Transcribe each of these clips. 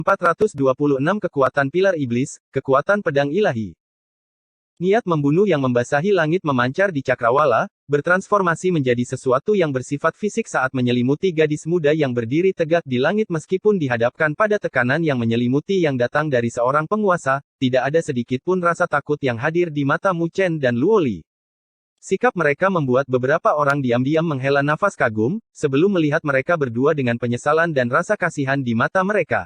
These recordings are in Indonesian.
426 Kekuatan Pilar Iblis, Kekuatan Pedang Ilahi. Niat membunuh yang membasahi langit memancar di cakrawala, bertransformasi menjadi sesuatu yang bersifat fisik saat menyelimuti gadis muda yang berdiri tegak di langit meskipun dihadapkan pada tekanan yang menyelimuti yang datang dari seorang penguasa, tidak ada sedikit pun rasa takut yang hadir di mata Mu Chen dan Luoli. Sikap mereka membuat beberapa orang diam-diam menghela nafas kagum, sebelum melihat mereka berdua dengan penyesalan dan rasa kasihan di mata mereka.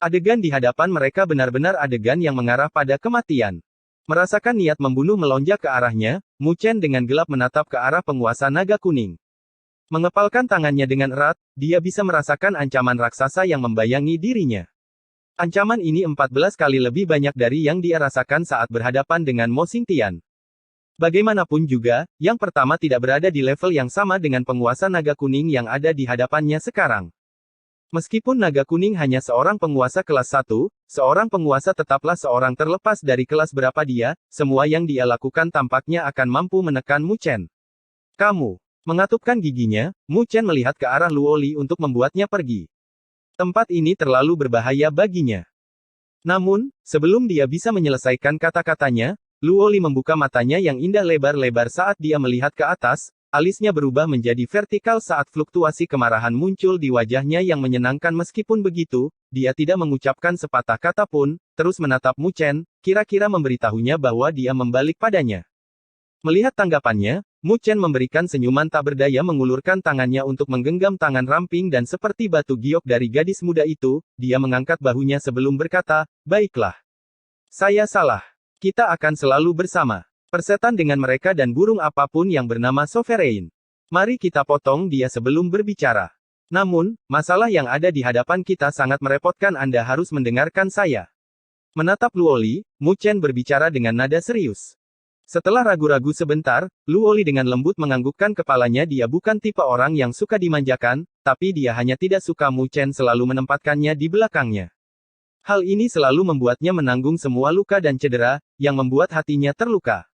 Adegan di hadapan mereka benar-benar adegan yang mengarah pada kematian. Merasakan niat membunuh melonjak ke arahnya, Mu Chen dengan gelap menatap ke arah penguasa naga kuning. Mengepalkan tangannya dengan erat, dia bisa merasakan ancaman raksasa yang membayangi dirinya. Ancaman ini 14 kali lebih banyak dari yang dia rasakan saat berhadapan dengan Mo Xingtian. Bagaimanapun juga, yang pertama tidak berada di level yang sama dengan penguasa naga kuning yang ada di hadapannya sekarang. Meskipun naga kuning hanya seorang penguasa kelas 1, seorang penguasa tetaplah seorang terlepas dari kelas berapa dia, semua yang dia lakukan tampaknya akan mampu menekan Mu Chen. Kamu. Mengatupkan giginya, Mu Chen melihat ke arah Luoli untuk membuatnya pergi. Tempat ini terlalu berbahaya baginya. Namun, sebelum dia bisa menyelesaikan kata-katanya, Luoli membuka matanya yang indah lebar-lebar saat dia melihat ke atas. Alisnya berubah menjadi vertikal saat fluktuasi kemarahan muncul di wajahnya yang menyenangkan meskipun begitu, dia tidak mengucapkan sepatah kata pun, terus menatap Mu Chen, kira-kira memberitahunya bahwa dia membalik padanya. Melihat tanggapannya, Mu Chen memberikan senyuman tak berdaya mengulurkan tangannya untuk menggenggam tangan ramping dan seperti batu giok dari gadis muda itu, dia mengangkat bahunya sebelum berkata, baiklah. Saya salah. Kita akan selalu bersama. Persetan dengan mereka dan burung apapun yang bernama Sovereign. Mari kita potong dia sebelum berbicara. Namun, masalah yang ada di hadapan kita sangat merepotkan. Anda harus mendengarkan saya. Menatap Luoli, Mu Chen berbicara dengan nada serius. Setelah ragu-ragu sebentar, Luoli dengan lembut menganggukkan kepalanya. Dia bukan tipe orang yang suka dimanjakan, tapi dia hanya tidak suka Mu Chen selalu menempatkannya di belakangnya. Hal ini selalu membuatnya menanggung semua luka dan cedera, yang membuat hatinya terluka.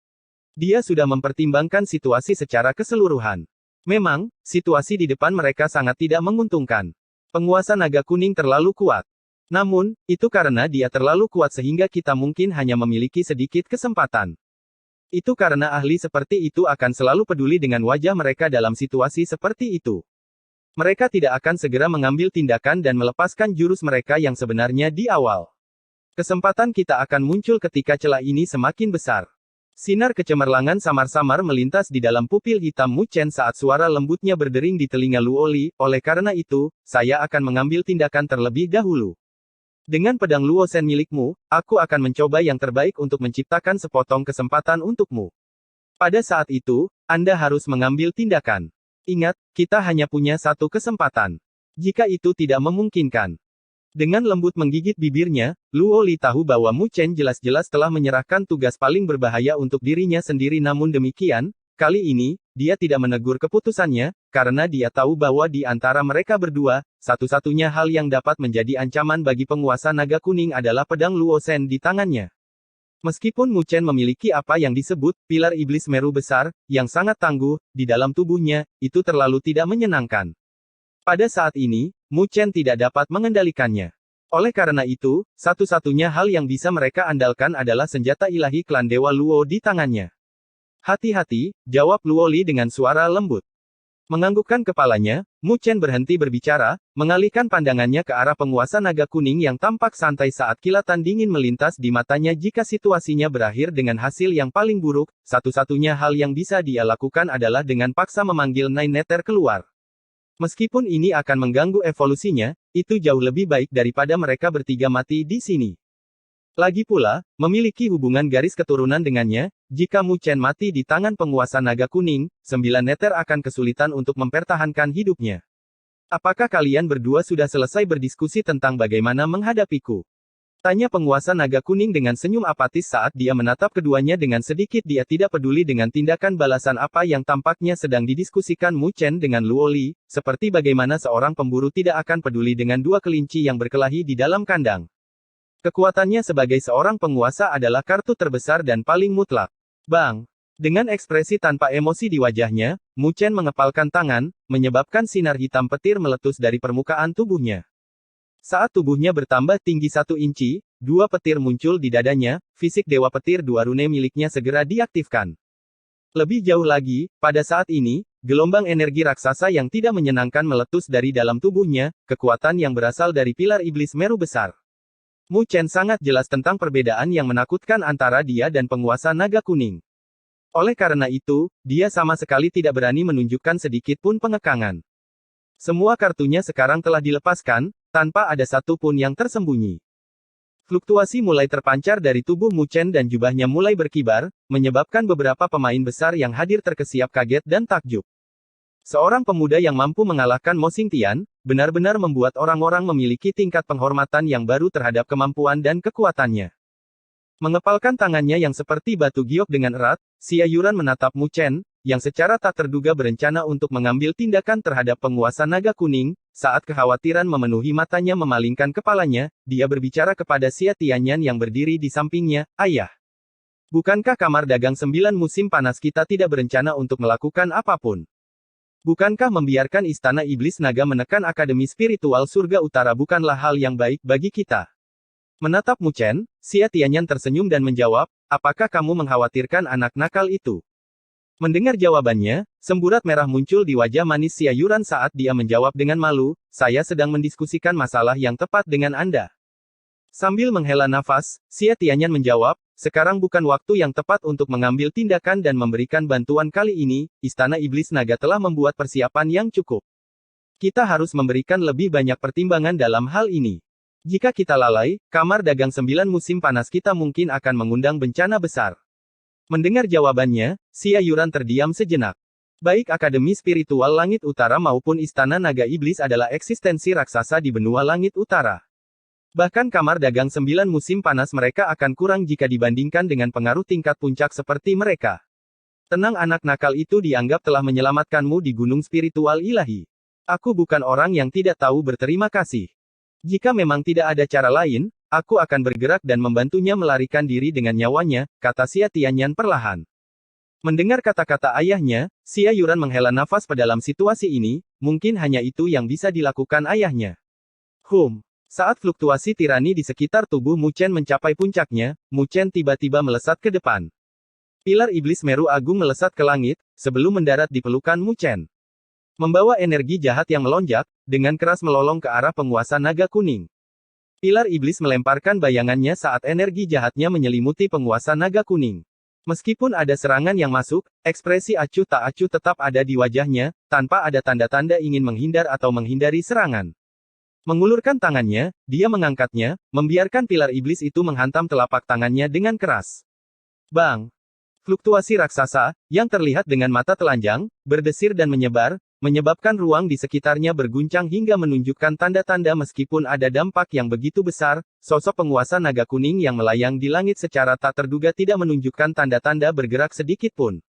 Dia sudah mempertimbangkan situasi secara keseluruhan. Memang, situasi di depan mereka sangat tidak menguntungkan. Penguasa naga kuning terlalu kuat. Namun, itu karena dia terlalu kuat sehingga kita mungkin hanya memiliki sedikit kesempatan. Itu karena ahli seperti itu akan selalu peduli dengan wajah mereka dalam situasi seperti itu. Mereka tidak akan segera mengambil tindakan dan melepaskan jurus mereka yang sebenarnya di awal. Kesempatan kita akan muncul ketika celah ini semakin besar. Sinar kecemerlangan samar-samar melintas di dalam pupil hitam Mu Chen saat suara lembutnya berdering di telinga Luoli, oleh karena itu, saya akan mengambil tindakan terlebih dahulu. Dengan pedang Luo Shen milikmu, aku akan mencoba yang terbaik untuk menciptakan sepotong kesempatan untukmu. Pada saat itu, Anda harus mengambil tindakan. Ingat, kita hanya punya satu kesempatan. Jika itu tidak memungkinkan. Dengan lembut menggigit bibirnya, Luoli tahu bahwa Mu Chen jelas-jelas telah menyerahkan tugas paling berbahaya untuk dirinya sendiri namun demikian, kali ini, dia tidak menegur keputusannya, karena dia tahu bahwa di antara mereka berdua, satu-satunya hal yang dapat menjadi ancaman bagi penguasa naga kuning adalah pedang Luo Shen di tangannya. Meskipun Mu Chen memiliki apa yang disebut, pilar iblis meru besar, yang sangat tangguh, di dalam tubuhnya, itu terlalu tidak menyenangkan. Pada saat ini, Mu Chen tidak dapat mengendalikannya. Oleh karena itu, satu-satunya hal yang bisa mereka andalkan adalah senjata ilahi klan Dewa Luo di tangannya. Hati-hati, jawab Luoli dengan suara lembut. Menganggukkan kepalanya, Mu Chen berhenti berbicara, mengalihkan pandangannya ke arah penguasa naga kuning yang tampak santai saat kilatan dingin melintas di matanya. Jika situasinya berakhir dengan hasil yang paling buruk, satu-satunya hal yang bisa dia lakukan adalah dengan paksa memanggil Nine Nether keluar. Meskipun ini akan mengganggu evolusinya, itu jauh lebih baik daripada mereka bertiga mati di sini. Lagi pula, memiliki hubungan garis keturunan dengannya, jika Mu Chen mati di tangan penguasa naga kuning, 9 Nether akan kesulitan untuk mempertahankan hidupnya. Apakah kalian berdua sudah selesai berdiskusi tentang bagaimana menghadapiku? Tanya penguasa naga kuning dengan senyum apatis saat dia menatap keduanya dengan sedikit dia tidak peduli dengan tindakan balasan apa yang tampaknya sedang didiskusikan Mu Chen dengan Luoli, seperti bagaimana seorang pemburu tidak akan peduli dengan dua kelinci yang berkelahi di dalam kandang. Kekuatannya sebagai seorang penguasa adalah kartu terbesar dan paling mutlak. Bang! Dengan ekspresi tanpa emosi di wajahnya, Mu Chen mengepalkan tangan, menyebabkan sinar hitam petir meletus dari permukaan tubuhnya. Saat tubuhnya bertambah tinggi 1 inci, 2 petir muncul di dadanya, fisik Dewa Petir 2 rune miliknya segera diaktifkan. Lebih jauh lagi, pada saat ini, gelombang energi raksasa yang tidak menyenangkan meletus dari dalam tubuhnya, kekuatan yang berasal dari pilar iblis Meru besar. Mu Chen sangat jelas tentang perbedaan yang menakutkan antara dia dan penguasa naga kuning. Oleh karena itu, dia sama sekali tidak berani menunjukkan sedikit pun pengekangan. Semua kartunya sekarang telah dilepaskan, tanpa ada satu pun yang tersembunyi. Fluktuasi mulai terpancar dari tubuh Mu Chen dan jubahnya mulai berkibar, menyebabkan beberapa pemain besar yang hadir terkesiap kaget dan takjub. Seorang pemuda yang mampu mengalahkan Mo Xingtian, benar-benar membuat orang-orang memiliki tingkat penghormatan yang baru terhadap kemampuan dan kekuatannya. Mengepalkan tangannya yang seperti batu giok dengan erat, Xia Yuran menatap Mu Chen, yang secara tak terduga berencana untuk mengambil tindakan terhadap penguasa naga kuning. Saat kekhawatiran memenuhi matanya memalingkan kepalanya, dia berbicara kepada Xia Tianyan yang berdiri di sampingnya, "Ayah, bukankah kamar dagang 9 musim panas kita tidak berencana untuk melakukan apapun? Bukankah membiarkan istana iblis naga menekan Akademi Spiritual Surga Utara bukanlah hal yang baik bagi kita?" Menatap Mu Chen, Xia Tianyan tersenyum dan menjawab, "Apakah kamu mengkhawatirkan anak nakal itu?" Mendengar jawabannya, semburat merah muncul di wajah manis Xia Yuran saat dia menjawab dengan malu, "Saya sedang mendiskusikan masalah yang tepat dengan Anda." Sambil menghela nafas, Xia Tianyan menjawab, "Sekarang bukan waktu yang tepat untuk mengambil tindakan dan memberikan bantuan kali ini, Istana Iblis Naga telah membuat persiapan yang cukup. Kita harus memberikan lebih banyak pertimbangan dalam hal ini. Jika kita lalai, kamar dagang 9 musim panas kita mungkin akan mengundang bencana besar." Mendengar jawabannya, Xia Yuran terdiam sejenak. Baik Akademi Spiritual Langit Utara maupun Istana Naga Iblis adalah eksistensi raksasa di benua Langit Utara. Bahkan kamar dagang 9 musim panas mereka akan kurang jika dibandingkan dengan pengaruh tingkat puncak seperti mereka. Tenang, anak nakal itu dianggap telah menyelamatkanmu di Gunung Spiritual Ilahi. Aku bukan orang yang tidak tahu berterima kasih. Jika memang tidak ada cara lain, aku akan bergerak dan membantunya melarikan diri dengan nyawanya, kata Xia Tianyan perlahan. Mendengar kata-kata ayahnya, Xia Yuran menghela nafas dalam situasi ini, mungkin hanya itu yang bisa dilakukan ayahnya. Saat fluktuasi tirani di sekitar tubuh Mu Chen mencapai puncaknya, Mu Chen tiba-tiba melesat ke depan. Pilar Iblis Meru Agung melesat ke langit, sebelum mendarat di pelukan Mu Chen. Membawa energi jahat yang melonjak, dengan keras melolong ke arah penguasa naga kuning. Pilar Iblis melemparkan bayangannya saat energi jahatnya menyelimuti penguasa naga kuning. Meskipun ada serangan yang masuk, ekspresi acuh tak acuh tetap ada di wajahnya, tanpa ada tanda-tanda ingin menghindar atau menghindari serangan. Mengulurkan tangannya, dia mengangkatnya, membiarkan pilar iblis itu menghantam telapak tangannya dengan keras. Bang! Fluktuasi raksasa, yang terlihat dengan mata telanjang, berdesir dan menyebar, menyebabkan ruang di sekitarnya berguncang hingga menunjukkan tanda-tanda meskipun ada dampak yang begitu besar, sosok penguasa naga kuning yang melayang di langit secara tak terduga tidak menunjukkan tanda-tanda bergerak sedikit pun.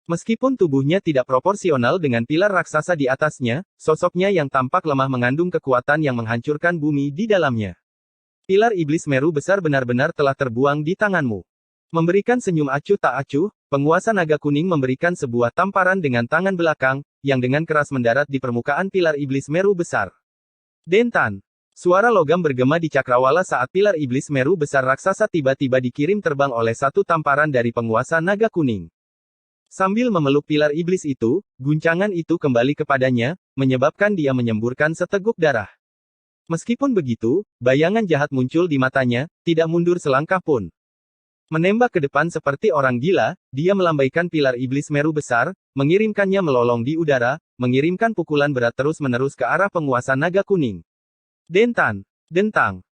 Meskipun tubuhnya tidak proporsional dengan pilar raksasa di atasnya, sosoknya yang tampak lemah mengandung kekuatan yang menghancurkan bumi di dalamnya. Pilar iblis Meru besar benar-benar telah terbuang di tanganmu. Memberikan senyum acuh tak acuh, penguasa naga kuning memberikan sebuah tamparan dengan tangan belakang, yang dengan keras mendarat di permukaan pilar iblis Meru besar. Dentan! Suara logam bergema di cakrawala saat pilar iblis Meru besar raksasa tiba-tiba dikirim terbang oleh satu tamparan dari penguasa naga kuning. Sambil memeluk pilar iblis itu, guncangan itu kembali kepadanya, menyebabkan dia menyemburkan seteguk darah. Meskipun begitu, bayangan jahat muncul di matanya, tidak mundur selangkah pun. Menembak ke depan seperti orang gila, dia melambaikan pilar iblis Meru besar, mengirimkannya melolong di udara, mengirimkan pukulan berat terus-menerus ke arah penguasa naga kuning. Dentan! Dentang!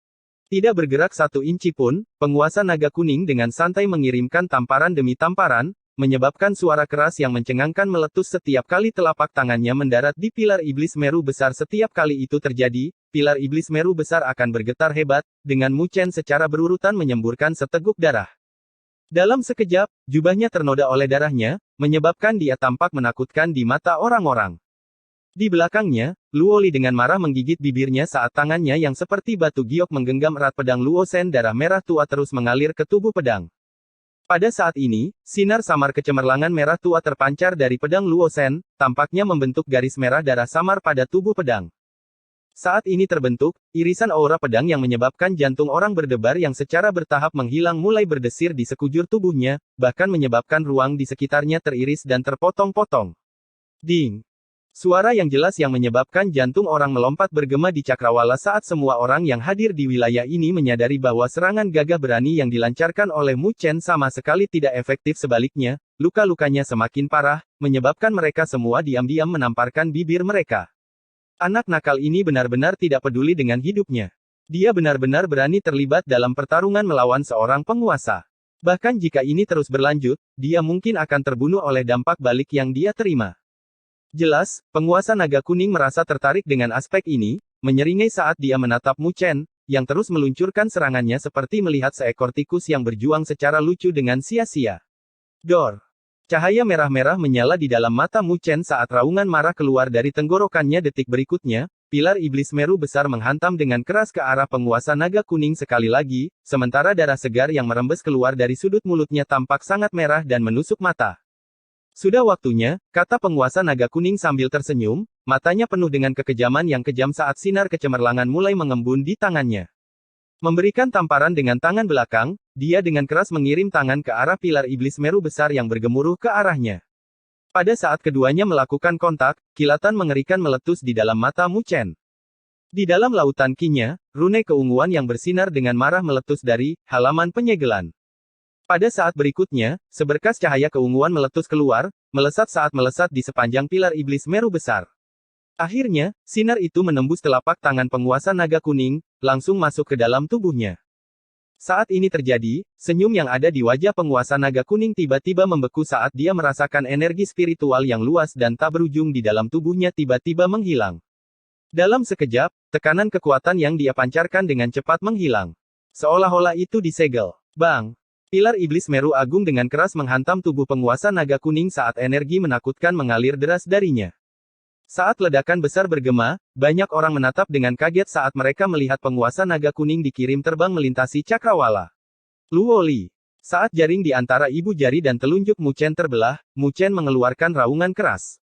Tidak bergerak 1 inci pun, penguasa naga kuning dengan santai mengirimkan tamparan demi tamparan, menyebabkan suara keras yang mencengangkan meletus setiap kali telapak tangannya mendarat di pilar iblis Meru besar. Setiap kali itu terjadi, pilar iblis Meru besar akan bergetar hebat, dengan Mu Chen secara berurutan menyemburkan seteguk darah. Dalam sekejap, jubahnya ternoda oleh darahnya, menyebabkan dia tampak menakutkan di mata orang-orang. Di belakangnya, Luoli dengan marah menggigit bibirnya saat tangannya yang seperti batu giok menggenggam erat pedang Luo Shen. Darah merah tua terus mengalir ke tubuh pedang. Pada saat ini, sinar samar kecemerlangan merah tua terpancar dari pedang Luo Shen, tampaknya membentuk garis merah darah samar pada tubuh pedang. Saat ini terbentuk, irisan aura pedang yang menyebabkan jantung orang berdebar yang secara bertahap menghilang mulai berdesir di sekujur tubuhnya, bahkan menyebabkan ruang di sekitarnya teriris dan terpotong-potong. Ding! Suara yang jelas yang menyebabkan jantung orang melompat bergema di cakrawala saat semua orang yang hadir di wilayah ini menyadari bahwa serangan gagah berani yang dilancarkan oleh Mu Chen sama sekali tidak efektif, sebaliknya, luka-lukanya semakin parah, menyebabkan mereka semua diam-diam menamparkan bibir mereka. Anak nakal ini benar-benar tidak peduli dengan hidupnya. Dia benar-benar berani terlibat dalam pertarungan melawan seorang penguasa. Bahkan jika ini terus berlanjut, dia mungkin akan terbunuh oleh dampak balik yang dia terima. Jelas, penguasa naga kuning merasa tertarik dengan aspek ini, menyeringai saat dia menatap Mu Chen, yang terus meluncurkan serangannya seperti melihat seekor tikus yang berjuang secara lucu dengan sia-sia. Dor! Cahaya merah-merah menyala di dalam mata Mu Chen saat raungan marah keluar dari tenggorokannya. Detik berikutnya, pilar iblis Meru besar menghantam dengan keras ke arah penguasa naga kuning sekali lagi, sementara darah segar yang merembes keluar dari sudut mulutnya tampak sangat merah dan menusuk mata. Sudah waktunya, kata penguasa naga kuning sambil tersenyum, matanya penuh dengan kekejaman yang kejam saat sinar kecemerlangan mulai mengembun di tangannya. Memberikan tamparan dengan tangan belakang, dia dengan keras mengirim tangan ke arah pilar iblis Meru besar yang bergemuruh ke arahnya. Pada saat keduanya melakukan kontak, kilatan mengerikan meletus di dalam mata Mu Chen. Di dalam lautan Qi-nya, rune keunguan yang bersinar dengan marah meletus dari halaman penyegelan. Pada saat berikutnya, seberkas cahaya keunguan meletus keluar, melesat saat melesat di sepanjang pilar iblis Meru besar. Akhirnya, sinar itu menembus telapak tangan penguasa naga kuning, langsung masuk ke dalam tubuhnya. Saat ini terjadi, senyum yang ada di wajah penguasa naga kuning tiba-tiba membeku saat dia merasakan energi spiritual yang luas dan tak berujung di dalam tubuhnya tiba-tiba menghilang. Dalam sekejap, tekanan kekuatan yang dia pancarkan dengan cepat menghilang. Seolah-olah itu disegel. Bang! Pilar iblis Meru agung dengan keras menghantam tubuh penguasa naga kuning saat energi menakutkan mengalir deras darinya. Saat ledakan besar bergema, banyak orang menatap dengan kaget saat mereka melihat penguasa naga kuning dikirim terbang melintasi cakrawala. Luoli. Saat jaring di antara ibu jari dan telunjuk Mu Chen terbelah, Mu Chen mengeluarkan raungan keras.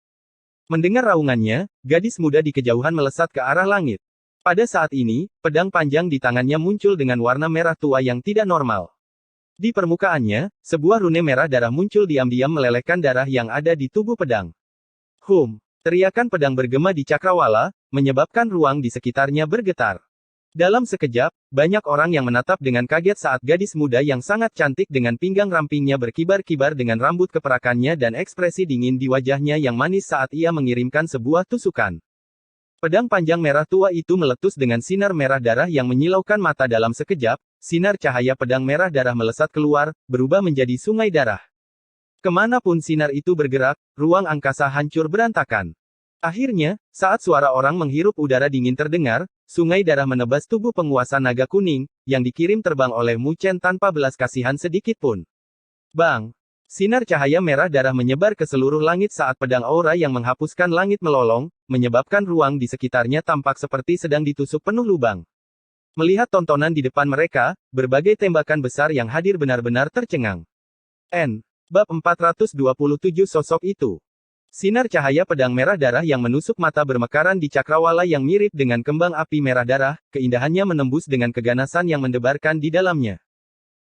Mendengar raungannya, gadis muda di kejauhan melesat ke arah langit. Pada saat ini, pedang panjang di tangannya muncul dengan warna merah tua yang tidak normal. Di permukaannya, sebuah rune merah darah muncul diam-diam melelehkan darah yang ada di tubuh pedang. Teriakan pedang bergema di cakrawala, menyebabkan ruang di sekitarnya bergetar. Dalam sekejap, banyak orang yang menatap dengan kaget saat gadis muda yang sangat cantik dengan pinggang rampingnya berkibar-kibar dengan rambut keperakannya dan ekspresi dingin di wajahnya yang manis saat ia mengirimkan sebuah tusukan. Pedang panjang merah tua itu meletus dengan sinar merah darah yang menyilaukan mata. Dalam sekejap, sinar cahaya pedang merah darah melesat keluar, berubah menjadi sungai darah. Kemanapun sinar itu bergerak, ruang angkasa hancur berantakan. Akhirnya, saat suara orang menghirup udara dingin terdengar, sungai darah menebas tubuh penguasa naga kuning, yang dikirim terbang oleh Mu Chen tanpa belas kasihan sedikit pun. Bang! Sinar cahaya merah darah menyebar ke seluruh langit saat pedang aura yang menghapuskan langit melolong, menyebabkan ruang di sekitarnya tampak seperti sedang ditusuk penuh lubang. Melihat tontonan di depan mereka, berbagai tembakan besar yang hadir benar-benar tercengang. Bab 427 Sosok itu. Sinar cahaya pedang merah darah yang menusuk mata bermekaran di cakrawala yang mirip dengan kembang api merah darah, keindahannya menembus dengan keganasan yang mendebarkan di dalamnya.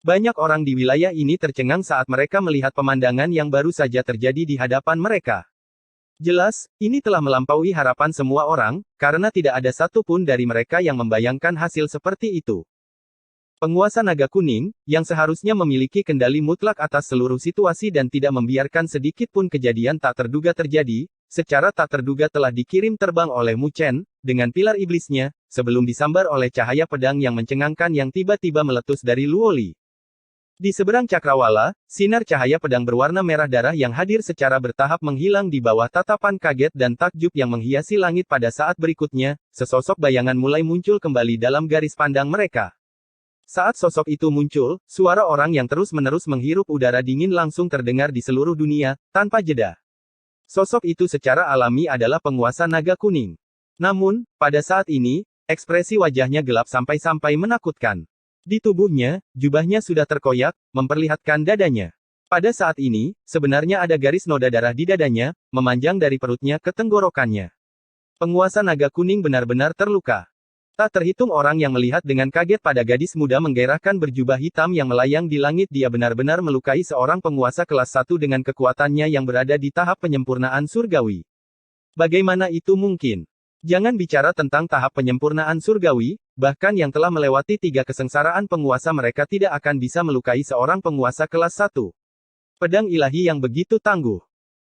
Banyak orang di wilayah ini tercengang saat mereka melihat pemandangan yang baru saja terjadi di hadapan mereka. Jelas, ini telah melampaui harapan semua orang, karena tidak ada satu pun dari mereka yang membayangkan hasil seperti itu. Penguasa naga kuning, yang seharusnya memiliki kendali mutlak atas seluruh situasi dan tidak membiarkan sedikit pun kejadian tak terduga terjadi, secara tak terduga telah dikirim terbang oleh Mu Chen, dengan pilar iblisnya, sebelum disambar oleh cahaya pedang yang mencengangkan yang tiba-tiba meletus dari Luoli. Di seberang cakrawala, sinar cahaya pedang berwarna merah darah yang hadir secara bertahap menghilang di bawah tatapan kaget dan takjub yang menghiasi langit. Pada saat berikutnya, sesosok bayangan mulai muncul kembali dalam garis pandang mereka. Saat sosok itu muncul, suara orang yang terus-menerus menghirup udara dingin langsung terdengar di seluruh dunia, tanpa jeda. Sosok itu secara alami adalah penguasa naga kuning. Namun, pada saat ini, ekspresi wajahnya gelap sampai-sampai menakutkan. Di tubuhnya, jubahnya sudah terkoyak, memperlihatkan dadanya. Pada saat ini, sebenarnya ada garis noda darah di dadanya, memanjang dari perutnya ke tenggorokannya. Penguasa naga kuning benar-benar terluka. Tak terhitung orang yang melihat dengan kaget pada gadis muda menggairahkan berjubah hitam yang melayang di langit. Dia benar-benar melukai seorang penguasa kelas 1 dengan kekuatannya yang berada di tahap penyempurnaan surgawi. Bagaimana itu mungkin? Jangan bicara tentang tahap penyempurnaan surgawi, bahkan yang telah melewati 3 kesengsaraan penguasa mereka tidak akan bisa melukai seorang penguasa kelas 1. Pedang ilahi yang begitu tangguh.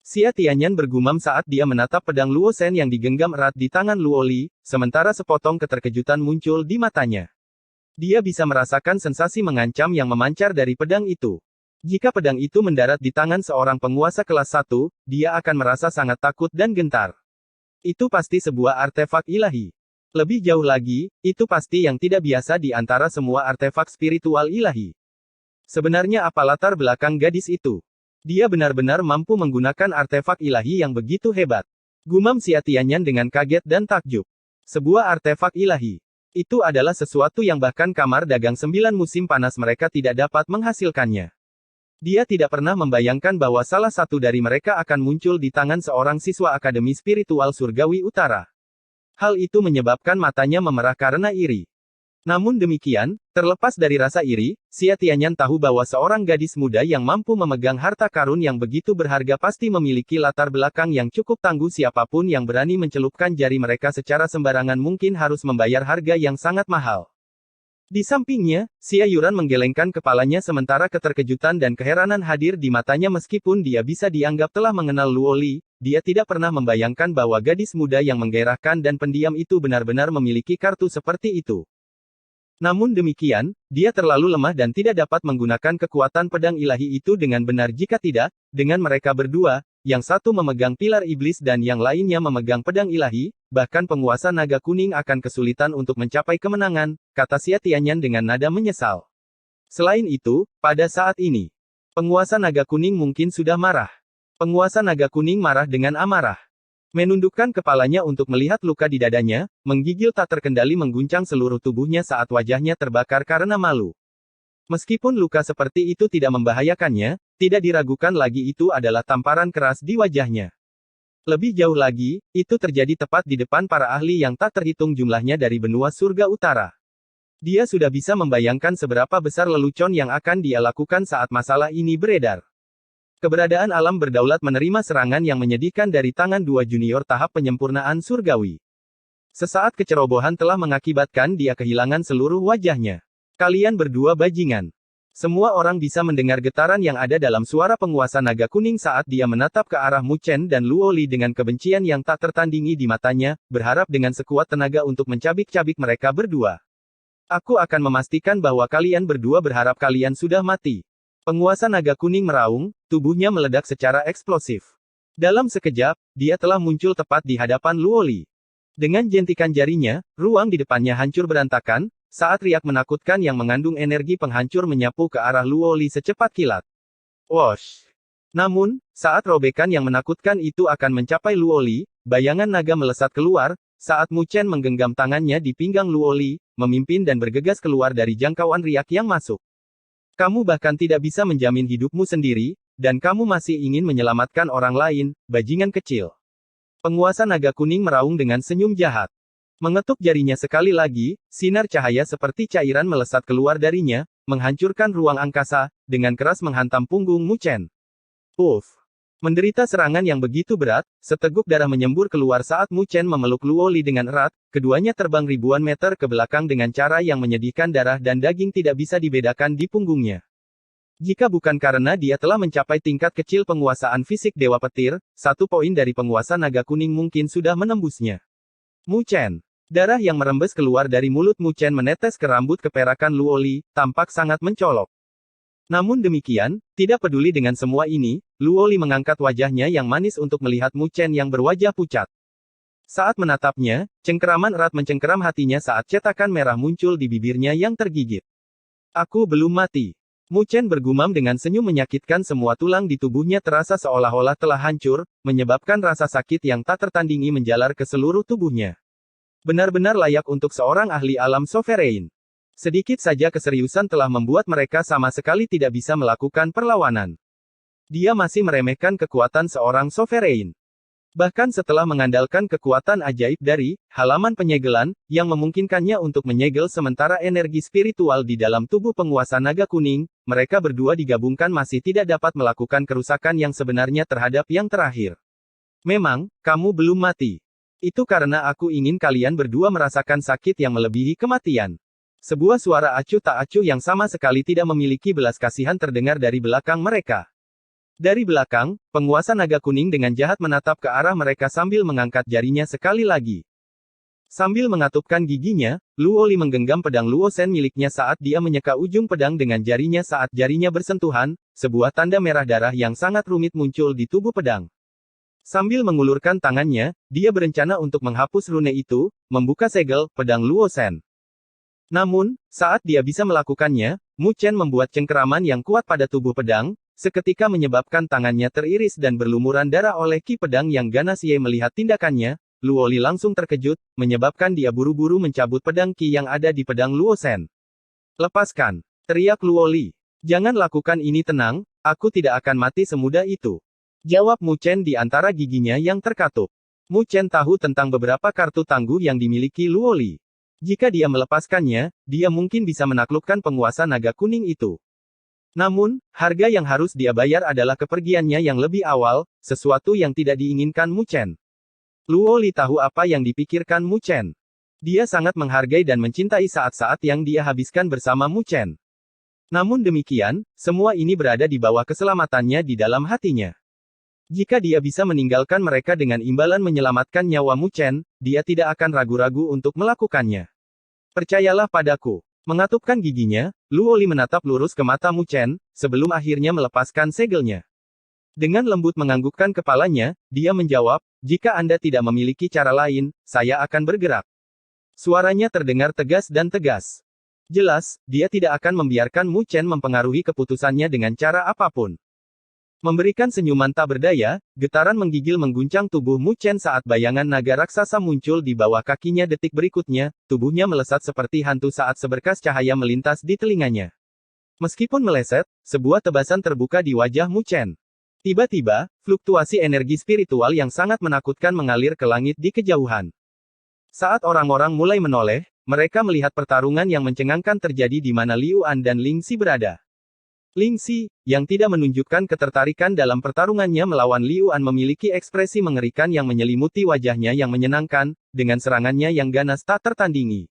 Xia Tianyan bergumam saat dia menatap pedang Luo Shen yang digenggam erat di tangan Luo Li, sementara sepotong keterkejutan muncul di matanya. Dia bisa merasakan sensasi mengancam yang memancar dari pedang itu. Jika pedang itu mendarat di tangan seorang penguasa kelas 1, dia akan merasa sangat takut dan gentar. Itu pasti sebuah artefak ilahi. Lebih jauh lagi, itu pasti yang tidak biasa di antara semua artefak spiritual ilahi. Sebenarnya apa latar belakang gadis itu? Dia benar-benar mampu menggunakan artefak ilahi yang begitu hebat. Gumam Xia Tianyan dengan kaget dan takjub. Sebuah artefak ilahi. Itu adalah sesuatu yang bahkan kamar dagang 9 musim panas mereka tidak dapat menghasilkannya. Dia tidak pernah membayangkan bahwa salah satu dari mereka akan muncul di tangan seorang siswa Akademi Spiritual Surgawi Utara. Hal itu menyebabkan matanya memerah karena iri. Namun demikian, terlepas dari rasa iri, Xia Tianyan tahu bahwa seorang gadis muda yang mampu memegang harta karun yang begitu berharga pasti memiliki latar belakang yang cukup tangguh. Siapapun yang berani mencelupkan jari mereka secara sembarangan mungkin harus membayar harga yang sangat mahal. Di sampingnya, Xia Yuran menggelengkan kepalanya sementara keterkejutan dan keheranan hadir di matanya. Meskipun dia bisa dianggap telah mengenal Luo Li, dia tidak pernah membayangkan bahwa gadis muda yang menggairahkan dan pendiam itu benar-benar memiliki kartu seperti itu. Namun demikian, dia terlalu lemah dan tidak dapat menggunakan kekuatan pedang ilahi itu dengan benar. Jika tidak, dengan mereka berdua, yang satu memegang pilar iblis dan yang lainnya memegang pedang ilahi, bahkan penguasa naga kuning akan kesulitan untuk mencapai kemenangan, kata Xia Tianyan dengan nada menyesal. Selain itu, pada saat ini, penguasa naga kuning mungkin sudah marah. Penguasa naga kuning marah dengan amarah. Menundukkan kepalanya untuk melihat luka di dadanya, menggigil tak terkendali mengguncang seluruh tubuhnya saat wajahnya terbakar karena malu. Meskipun luka seperti itu tidak membahayakannya, tidak diragukan lagi itu adalah tamparan keras di wajahnya. Lebih jauh lagi, itu terjadi tepat di depan para ahli yang tak terhitung jumlahnya dari benua surga utara. Dia sudah bisa membayangkan seberapa besar lelucon yang akan dia lakukan saat masalah ini beredar. Keberadaan alam berdaulat menerima serangan yang menyedihkan dari tangan 2 junior tahap penyempurnaan surgawi. Sesaat kecerobohan telah mengakibatkan dia kehilangan seluruh wajahnya. Kalian berdua bajingan. Semua orang bisa mendengar getaran yang ada dalam suara penguasa naga kuning saat dia menatap ke arah Mu Chen dan Luo Li dengan kebencian yang tak tertandingi di matanya, berharap dengan sekuat tenaga untuk mencabik-cabik mereka berdua. Aku akan memastikan bahwa kalian berdua berharap kalian sudah mati. Penguasa naga kuning meraung, tubuhnya meledak secara eksplosif. Dalam sekejap, dia telah muncul tepat di hadapan Luo Li. Dengan jentikan jarinya, ruang di depannya hancur berantakan, saat riak menakutkan yang mengandung energi penghancur menyapu ke arah Luo Li secepat kilat. Wosh! Namun, saat robekan yang menakutkan itu akan mencapai Luo Li, bayangan naga melesat keluar, saat Mu Chen menggenggam tangannya di pinggang Luo Li, memimpin dan bergegas keluar dari jangkauan riak yang masuk. Kamu bahkan tidak bisa menjamin hidupmu sendiri, dan kamu masih ingin menyelamatkan orang lain, bajingan kecil. Penguasa naga kuning meraung dengan senyum jahat. Mengetuk jarinya sekali lagi, sinar cahaya seperti cairan melesat keluar darinya, menghancurkan ruang angkasa, dengan keras menghantam punggung Mu Chen. Uff! Menderita serangan yang begitu berat, seteguk darah menyembur keluar saat Mu Chen memeluk Luo Li dengan erat, keduanya terbang ribuan meter ke belakang dengan cara yang menyedihkan. Darah dan daging tidak bisa dibedakan di punggungnya. Jika bukan karena dia telah mencapai tingkat kecil penguasaan fisik Dewa Petir, 1 poin dari penguasa naga kuning mungkin sudah menembusnya. Mu Chen. Darah yang merembes keluar dari mulut Mu Chen menetes ke rambut keperakan Luo Li, tampak sangat mencolok. Namun demikian, tidak peduli dengan semua ini, Luo Li mengangkat wajahnya yang manis untuk melihat Mu Chen yang berwajah pucat. Saat menatapnya, cengkeraman erat mencengkeram hatinya saat cetakan merah muncul di bibirnya yang tergigit. Aku belum mati. Mu Chen bergumam dengan senyum menyakitkan. Semua tulang di tubuhnya terasa seolah-olah telah hancur, menyebabkan rasa sakit yang tak tertandingi menjalar ke seluruh tubuhnya. Benar-benar layak untuk seorang ahli alam sovereign. Sedikit saja keseriusan telah membuat mereka sama sekali tidak bisa melakukan perlawanan. Dia masih meremehkan kekuatan seorang sovereign. Bahkan setelah mengandalkan kekuatan ajaib dari halaman penyegelan, yang memungkinkannya untuk menyegel sementara energi spiritual di dalam tubuh penguasa naga kuning, mereka berdua digabungkan masih tidak dapat melakukan kerusakan yang sebenarnya terhadap yang terakhir. Memang, kamu belum mati. Itu karena aku ingin kalian berdua merasakan sakit yang melebihi kematian. Sebuah suara acuh tak acuh yang sama sekali tidak memiliki belas kasihan terdengar dari belakang mereka. Dari belakang, penguasa naga kuning dengan jahat menatap ke arah mereka sambil mengangkat jarinya sekali lagi. Sambil mengatupkan giginya, Luo Li menggenggam pedang Luo Shen miliknya saat dia menyeka ujung pedang dengan jarinya saat jarinya bersentuhan, sebuah tanda merah darah yang sangat rumit muncul di tubuh pedang. Sambil mengulurkan tangannya, dia berencana untuk menghapus rune itu, membuka segel pedang Luo Shen. Namun, saat dia bisa melakukannya, Mu Chen membuat cengkeraman yang kuat pada tubuh pedang, seketika menyebabkan tangannya teriris dan berlumuran darah oleh ki pedang yang ganas. Ye melihat tindakannya, Luo Li langsung terkejut, menyebabkan dia buru-buru mencabut pedang ki yang ada di pedang Luo Shen. Lepaskan! Teriak Luo Li. Jangan lakukan ini tenang, aku tidak akan mati semudah itu. Jawab Mu Chen di antara giginya yang terkatup. Mu Chen tahu tentang beberapa kartu tangguh yang dimiliki Luo Li. Jika dia melepaskannya, dia mungkin bisa menaklukkan penguasa naga kuning itu. Namun, harga yang harus dia bayar adalah kepergiannya yang lebih awal, sesuatu yang tidak diinginkan Mu Chen. Luo Li tahu apa yang dipikirkan Mu Chen. Dia sangat menghargai dan mencintai saat-saat yang dia habiskan bersama Mu Chen. Namun demikian, semua ini berada di bawah keselamatannya di dalam hatinya. Jika dia bisa meninggalkan mereka dengan imbalan menyelamatkan nyawa Mu Chen, dia tidak akan ragu-ragu untuk melakukannya. Percayalah padaku. Mengatupkan giginya, Luo Li menatap lurus ke mata Mu Chen, sebelum akhirnya melepaskan segelnya. Dengan lembut menganggukkan kepalanya, dia menjawab, jika Anda tidak memiliki cara lain, saya akan bergerak. Suaranya terdengar tegas dan tegas. Jelas, dia tidak akan membiarkan Mu Chen mempengaruhi keputusannya dengan cara apapun. Memberikan senyuman tak berdaya, getaran menggigil mengguncang tubuh Mu Chen saat bayangan naga raksasa muncul di bawah kakinya. Detik berikutnya, tubuhnya melesat seperti hantu saat seberkas cahaya melintas di telinganya. Meskipun meleset, sebuah tebasan terbuka di wajah Mu Chen. Tiba-tiba, fluktuasi energi spiritual yang sangat menakutkan mengalir ke langit di kejauhan. Saat orang-orang mulai menoleh, mereka melihat pertarungan yang mencengangkan terjadi di mana Liu An dan Ling Xi berada. Ling Xi, yang tidak menunjukkan ketertarikan dalam pertarungannya melawan Liu An memiliki ekspresi mengerikan yang menyelimuti wajahnya yang menyenangkan, dengan serangannya yang ganas tak tertandingi.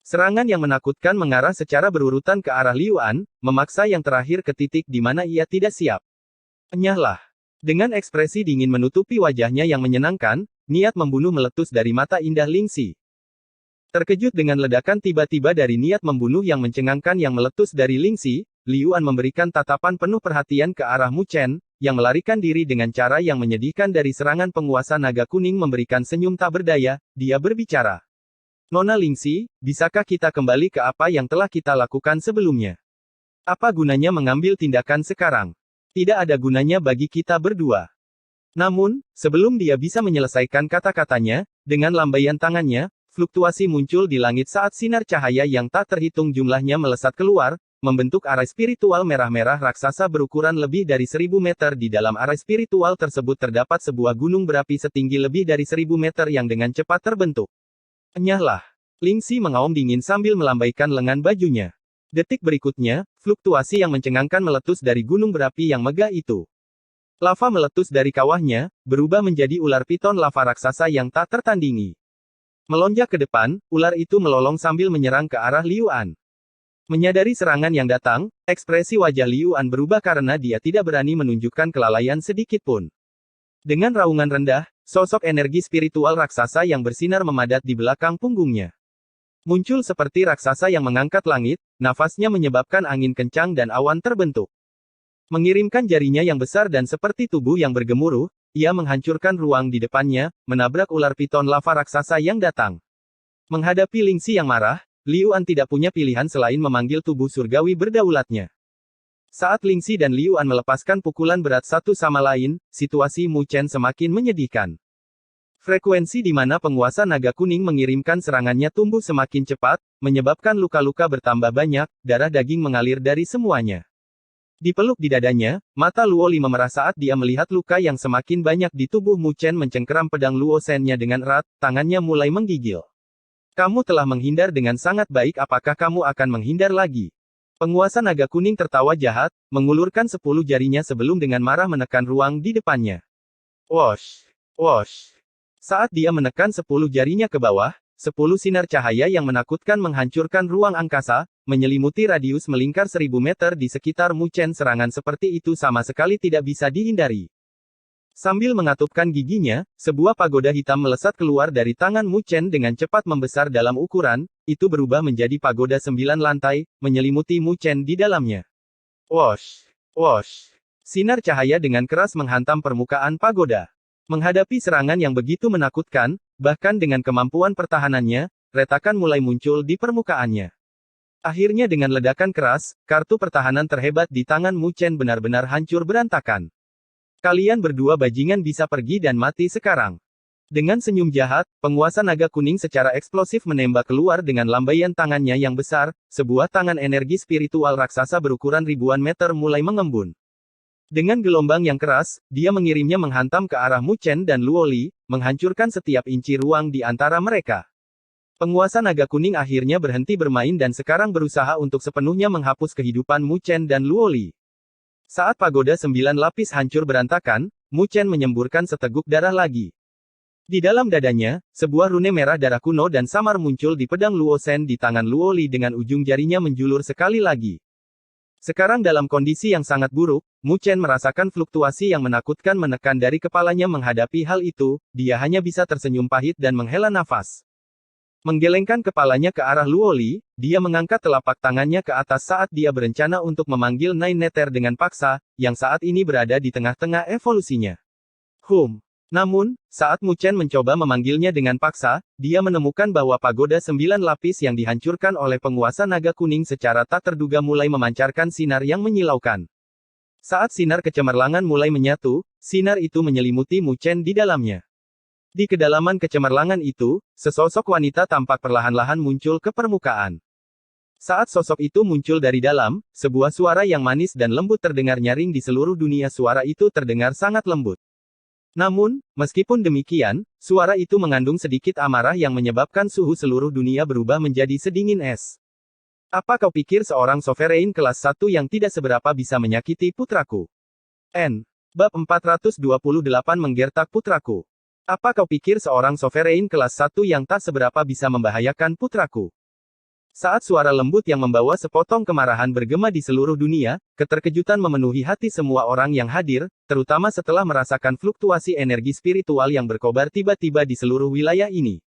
Serangan yang menakutkan mengarah secara berurutan ke arah Liu An, memaksa yang terakhir ke titik di mana ia tidak siap. Enyahlah. Dengan ekspresi dingin menutupi wajahnya yang menyenangkan, niat membunuh meletus dari mata indah Ling Xi. Terkejut dengan ledakan tiba-tiba dari niat membunuh yang mencengangkan yang meletus dari Ling Xi, Liu An memberikan tatapan penuh perhatian ke arah Mu Chen, yang melarikan diri dengan cara yang menyedihkan dari serangan penguasa naga kuning. Memberikan senyum tak berdaya, dia berbicara. Nona Ling Xi, bisakah kita kembali ke apa yang telah kita lakukan sebelumnya? Apa gunanya mengambil tindakan sekarang? Tidak ada gunanya bagi kita berdua. Namun, sebelum dia bisa menyelesaikan kata-katanya, dengan lambaian tangannya, fluktuasi muncul di langit saat sinar cahaya yang tak terhitung jumlahnya melesat keluar, membentuk arai spiritual merah-merah raksasa berukuran lebih dari 1000 meter. Di dalam arai spiritual tersebut terdapat sebuah gunung berapi setinggi lebih dari 1000 meter yang dengan cepat terbentuk. Enyahlah. Ling Xi mengaum dingin sambil melambaikan lengan bajunya. Detik berikutnya, fluktuasi yang mencengangkan meletus dari gunung berapi yang megah itu. Lava meletus dari kawahnya, berubah menjadi ular piton lava raksasa yang tak tertandingi. Melonjak ke depan, ular itu melolong sambil menyerang ke arah Liu An. Menyadari serangan yang datang, ekspresi wajah Liu An berubah karena dia tidak berani menunjukkan kelalaian sedikit pun. Dengan raungan rendah, sosok energi spiritual raksasa yang bersinar memadat di belakang punggungnya. Muncul seperti raksasa yang mengangkat langit, nafasnya menyebabkan angin kencang dan awan terbentuk. Mengirimkan jarinya yang besar dan seperti tubuh yang bergemuruh, ia menghancurkan ruang di depannya, menabrak ular piton lava raksasa yang datang. Menghadapi Ling Xi yang marah, Liu An tidak punya pilihan selain memanggil tubuh surgawi berdaulatnya. Saat Ling Xi dan Liu An melepaskan pukulan berat satu sama lain, situasi Mu Chen semakin menyedihkan. Frekuensi di mana penguasa naga kuning mengirimkan serangannya tumbuh semakin cepat, menyebabkan luka-luka bertambah banyak, darah daging mengalir dari semuanya. Dipeluk di dadanya, mata Luo Li memerah saat dia melihat luka yang semakin banyak di tubuh Mu Chen mencengkeram pedang Luo Shen-nya dengan erat, tangannya mulai menggigil. Kamu telah menghindar dengan sangat baik, apakah kamu akan menghindar lagi? Penguasa naga kuning tertawa jahat, mengulurkan 10 jarinya sebelum dengan marah menekan ruang di depannya. Wosh! Wosh! Saat dia menekan 10 jarinya ke bawah, 10 sinar cahaya yang menakutkan menghancurkan ruang angkasa, menyelimuti radius melingkar 1000 meter di sekitar Mu Chen. Serangan seperti itu sama sekali tidak bisa dihindari. Sambil mengatupkan giginya, sebuah pagoda hitam melesat keluar dari tangan Mu Chen dengan cepat membesar dalam ukuran, itu berubah menjadi pagoda 9 lantai, menyelimuti Mu Chen di dalamnya. Wosh! Wosh! Sinar cahaya dengan keras menghantam permukaan pagoda. Menghadapi serangan yang begitu menakutkan, bahkan dengan kemampuan pertahanannya, retakan mulai muncul di permukaannya. Akhirnya dengan ledakan keras, kartu pertahanan terhebat di tangan Mu Chen benar-benar hancur berantakan. Kalian berdua bajingan bisa pergi dan mati sekarang. Dengan senyum jahat, penguasa naga kuning secara eksplosif menembak keluar dengan lambaian tangannya yang besar, sebuah tangan energi spiritual raksasa berukuran ribuan meter mulai mengembun. Dengan gelombang yang keras, dia mengirimnya menghantam ke arah Mu Chen dan Luo Li, menghancurkan setiap inci ruang di antara mereka. Penguasa naga kuning akhirnya berhenti bermain dan sekarang berusaha untuk sepenuhnya menghapus kehidupan Mu Chen dan Luo Li. Saat pagoda 9 lapis hancur berantakan, Mu Chen menyemburkan seteguk darah lagi. Di dalam dadanya, sebuah rune merah darah kuno dan samar muncul di pedang Luo Shen di tangan Luo Li dengan ujung jarinya menjulur sekali lagi. Sekarang dalam kondisi yang sangat buruk, Mu Chen merasakan fluktuasi yang menakutkan menekan dari kepalanya. Menghadapi hal itu, dia hanya bisa tersenyum pahit dan menghela nafas. Menggelengkan kepalanya ke arah Luo Li, dia mengangkat telapak tangannya ke atas saat dia berencana untuk memanggil Nine Nether dengan paksa, yang saat ini berada di tengah-tengah evolusinya. Namun, saat Mu Chen mencoba memanggilnya dengan paksa, dia menemukan bahwa pagoda 9 lapis yang dihancurkan oleh penguasa naga kuning secara tak terduga mulai memancarkan sinar yang menyilaukan. Saat sinar kecemerlangan mulai menyatu, sinar itu menyelimuti Mu Chen di dalamnya. Di kedalaman kecemerlangan itu, sesosok wanita tampak perlahan-lahan muncul ke permukaan. Saat sosok itu muncul dari dalam, sebuah suara yang manis dan lembut terdengar nyaring di seluruh dunia. Suara itu terdengar sangat lembut. Namun, meskipun demikian, suara itu mengandung sedikit amarah yang menyebabkan suhu seluruh dunia berubah menjadi sedingin es. Apa kau pikir seorang sovereign kelas 1 yang tidak seberapa bisa menyakiti putraku? Bab 428 menggertak putraku. Apa kau pikir seorang sovereign kelas 1 yang tak seberapa bisa membahayakan putraku? Saat suara lembut yang membawa sepotong kemarahan bergema di seluruh dunia, keterkejutan memenuhi hati semua orang yang hadir, terutama setelah merasakan fluktuasi energi spiritual yang berkobar tiba-tiba di seluruh wilayah ini.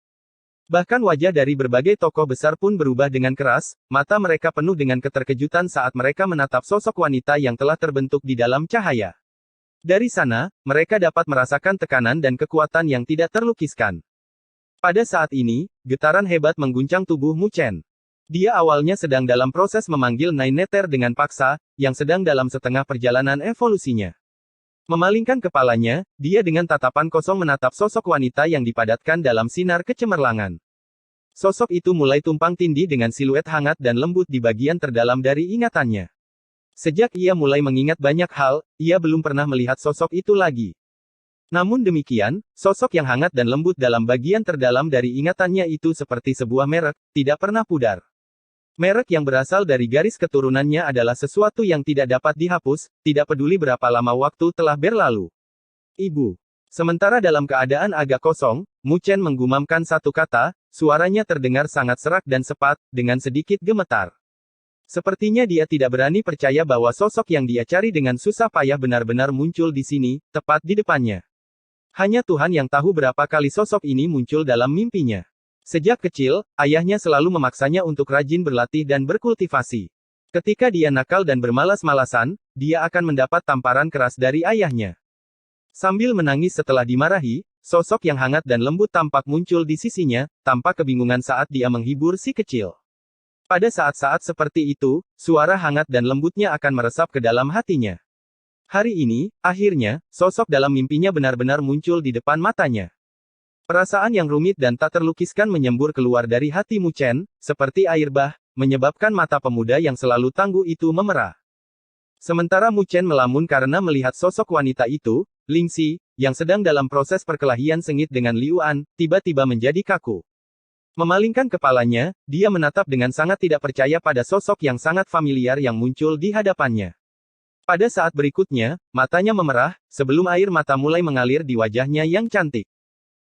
Bahkan wajah dari berbagai tokoh besar pun berubah dengan keras, mata mereka penuh dengan keterkejutan saat mereka menatap sosok wanita yang telah terbentuk di dalam cahaya. Dari sana, mereka dapat merasakan tekanan dan kekuatan yang tidak terlukiskan. Pada saat ini, getaran hebat mengguncang tubuh Mu Chen. Dia awalnya sedang dalam proses memanggil Nine Nether dengan paksa, yang sedang dalam setengah perjalanan evolusinya. Memalingkan kepalanya, dia dengan tatapan kosong menatap sosok wanita yang dipadatkan dalam sinar kecemerlangan. Sosok itu mulai tumpang tindih dengan siluet hangat dan lembut di bagian terdalam dari ingatannya. Sejak ia mulai mengingat banyak hal, ia belum pernah melihat sosok itu lagi. Namun demikian, sosok yang hangat dan lembut dalam bagian terdalam dari ingatannya itu seperti sebuah merek, tidak pernah pudar. Merek yang berasal dari garis keturunannya adalah sesuatu yang tidak dapat dihapus, tidak peduli berapa lama waktu telah berlalu. Ibu. Sementara dalam keadaan agak kosong, Mu Chen menggumamkan satu kata, suaranya terdengar sangat serak dan cepat, dengan sedikit gemetar. Sepertinya dia tidak berani percaya bahwa sosok yang dia cari dengan susah payah benar-benar muncul di sini, tepat di depannya. Hanya Tuhan yang tahu berapa kali sosok ini muncul dalam mimpinya. Sejak kecil, ayahnya selalu memaksanya untuk rajin berlatih dan berkultivasi. Ketika dia nakal dan bermalas-malasan, dia akan mendapat tamparan keras dari ayahnya. Sambil menangis setelah dimarahi, sosok yang hangat dan lembut tampak muncul di sisinya, tanpa kebingungan saat dia menghibur si kecil. Pada saat-saat seperti itu, suara hangat dan lembutnya akan meresap ke dalam hatinya. Hari ini, akhirnya, sosok dalam mimpinya benar-benar muncul di depan matanya. Perasaan yang rumit dan tak terlukiskan menyembur keluar dari hati Mu Chen, seperti air bah, menyebabkan mata pemuda yang selalu tangguh itu memerah. Sementara Mu Chen melamun karena melihat sosok wanita itu, Ling Xi, yang sedang dalam proses perkelahian sengit dengan Liu An, tiba-tiba menjadi kaku. Memalingkan kepalanya, dia menatap dengan sangat tidak percaya pada sosok yang sangat familiar yang muncul di hadapannya. Pada saat berikutnya, matanya memerah, sebelum air mata mulai mengalir di wajahnya yang cantik.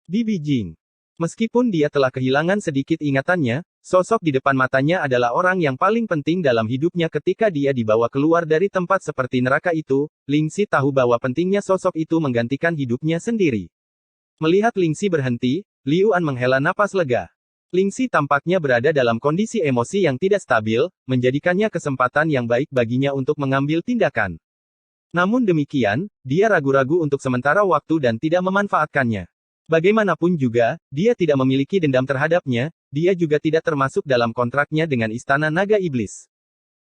Di Beijing. Meskipun dia telah kehilangan sedikit ingatannya, sosok di depan matanya adalah orang yang paling penting dalam hidupnya ketika dia dibawa keluar dari tempat seperti neraka itu. Ling Xi tahu bahwa pentingnya sosok itu menggantikan hidupnya sendiri. Melihat Ling Xi berhenti, Liu An menghela napas lega. Ling Xi tampaknya berada dalam kondisi emosi yang tidak stabil, menjadikannya kesempatan yang baik baginya untuk mengambil tindakan. Namun demikian, dia ragu-ragu untuk sementara waktu dan tidak memanfaatkannya. Bagaimanapun juga, dia tidak memiliki dendam terhadapnya, dia juga tidak termasuk dalam kontraknya dengan Istana Naga Iblis.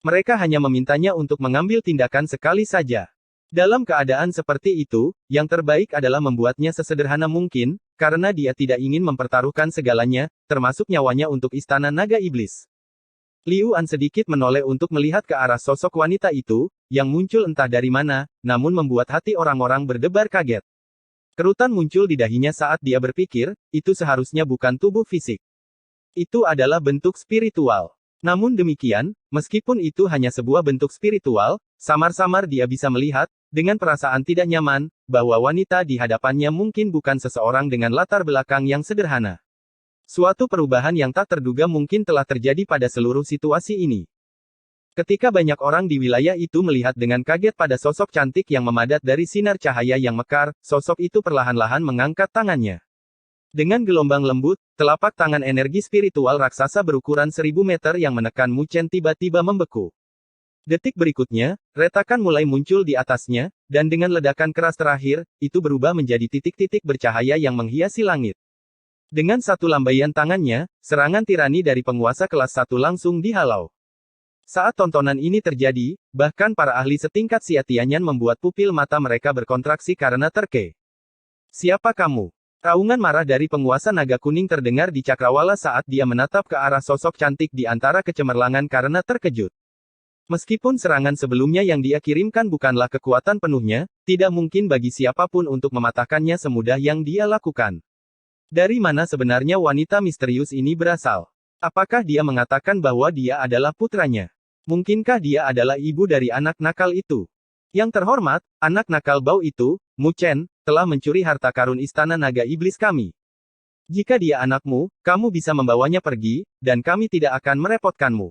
Mereka hanya memintanya untuk mengambil tindakan sekali saja. Dalam keadaan seperti itu, yang terbaik adalah membuatnya sesederhana mungkin, karena dia tidak ingin mempertaruhkan segalanya, termasuk nyawanya untuk Istana Naga Iblis. Liu An sedikit menoleh untuk melihat ke arah sosok wanita itu, yang muncul entah dari mana, namun membuat hati orang-orang berdebar kaget. Kerutan muncul di dahinya saat dia berpikir, itu seharusnya bukan tubuh fisik. Itu adalah bentuk spiritual. Namun demikian, meskipun itu hanya sebuah bentuk spiritual, samar-samar dia bisa melihat, dengan perasaan tidak nyaman, bahwa wanita di hadapannya mungkin bukan seseorang dengan latar belakang yang sederhana. Suatu perubahan yang tak terduga mungkin telah terjadi pada seluruh situasi ini. Ketika banyak orang di wilayah itu melihat dengan kaget pada sosok cantik yang memadat dari sinar cahaya yang mekar, sosok itu perlahan-lahan mengangkat tangannya. Dengan gelombang lembut, telapak tangan energi spiritual raksasa berukuran 1000 meter yang menekan Mu Chen tiba-tiba membeku. Detik berikutnya, retakan mulai muncul di atasnya, dan dengan ledakan keras terakhir, itu berubah menjadi titik-titik bercahaya yang menghiasi langit. Dengan satu lambaian tangannya, serangan tirani dari penguasa kelas 1 langsung dihalau. Saat tontonan ini terjadi, bahkan para ahli setingkat Xia Tianyan membuat pupil mata mereka berkontraksi karena terke. Siapa kamu? Raungan marah dari penguasa naga kuning terdengar di cakrawala saat dia menatap ke arah sosok cantik di antara kecemerlangan karena terkejut. Meskipun serangan sebelumnya yang dia kirimkan bukanlah kekuatan penuhnya, tidak mungkin bagi siapapun untuk mematahkannya semudah yang dia lakukan. Dari mana sebenarnya wanita misterius ini berasal? Apakah dia mengatakan bahwa dia adalah putranya? Mungkinkah dia adalah ibu dari anak nakal itu? Yang terhormat, anak nakal bau itu, Mu Chen, telah mencuri harta karun Istana Naga Iblis kami. Jika dia anakmu, kamu bisa membawanya pergi, dan kami tidak akan merepotkanmu.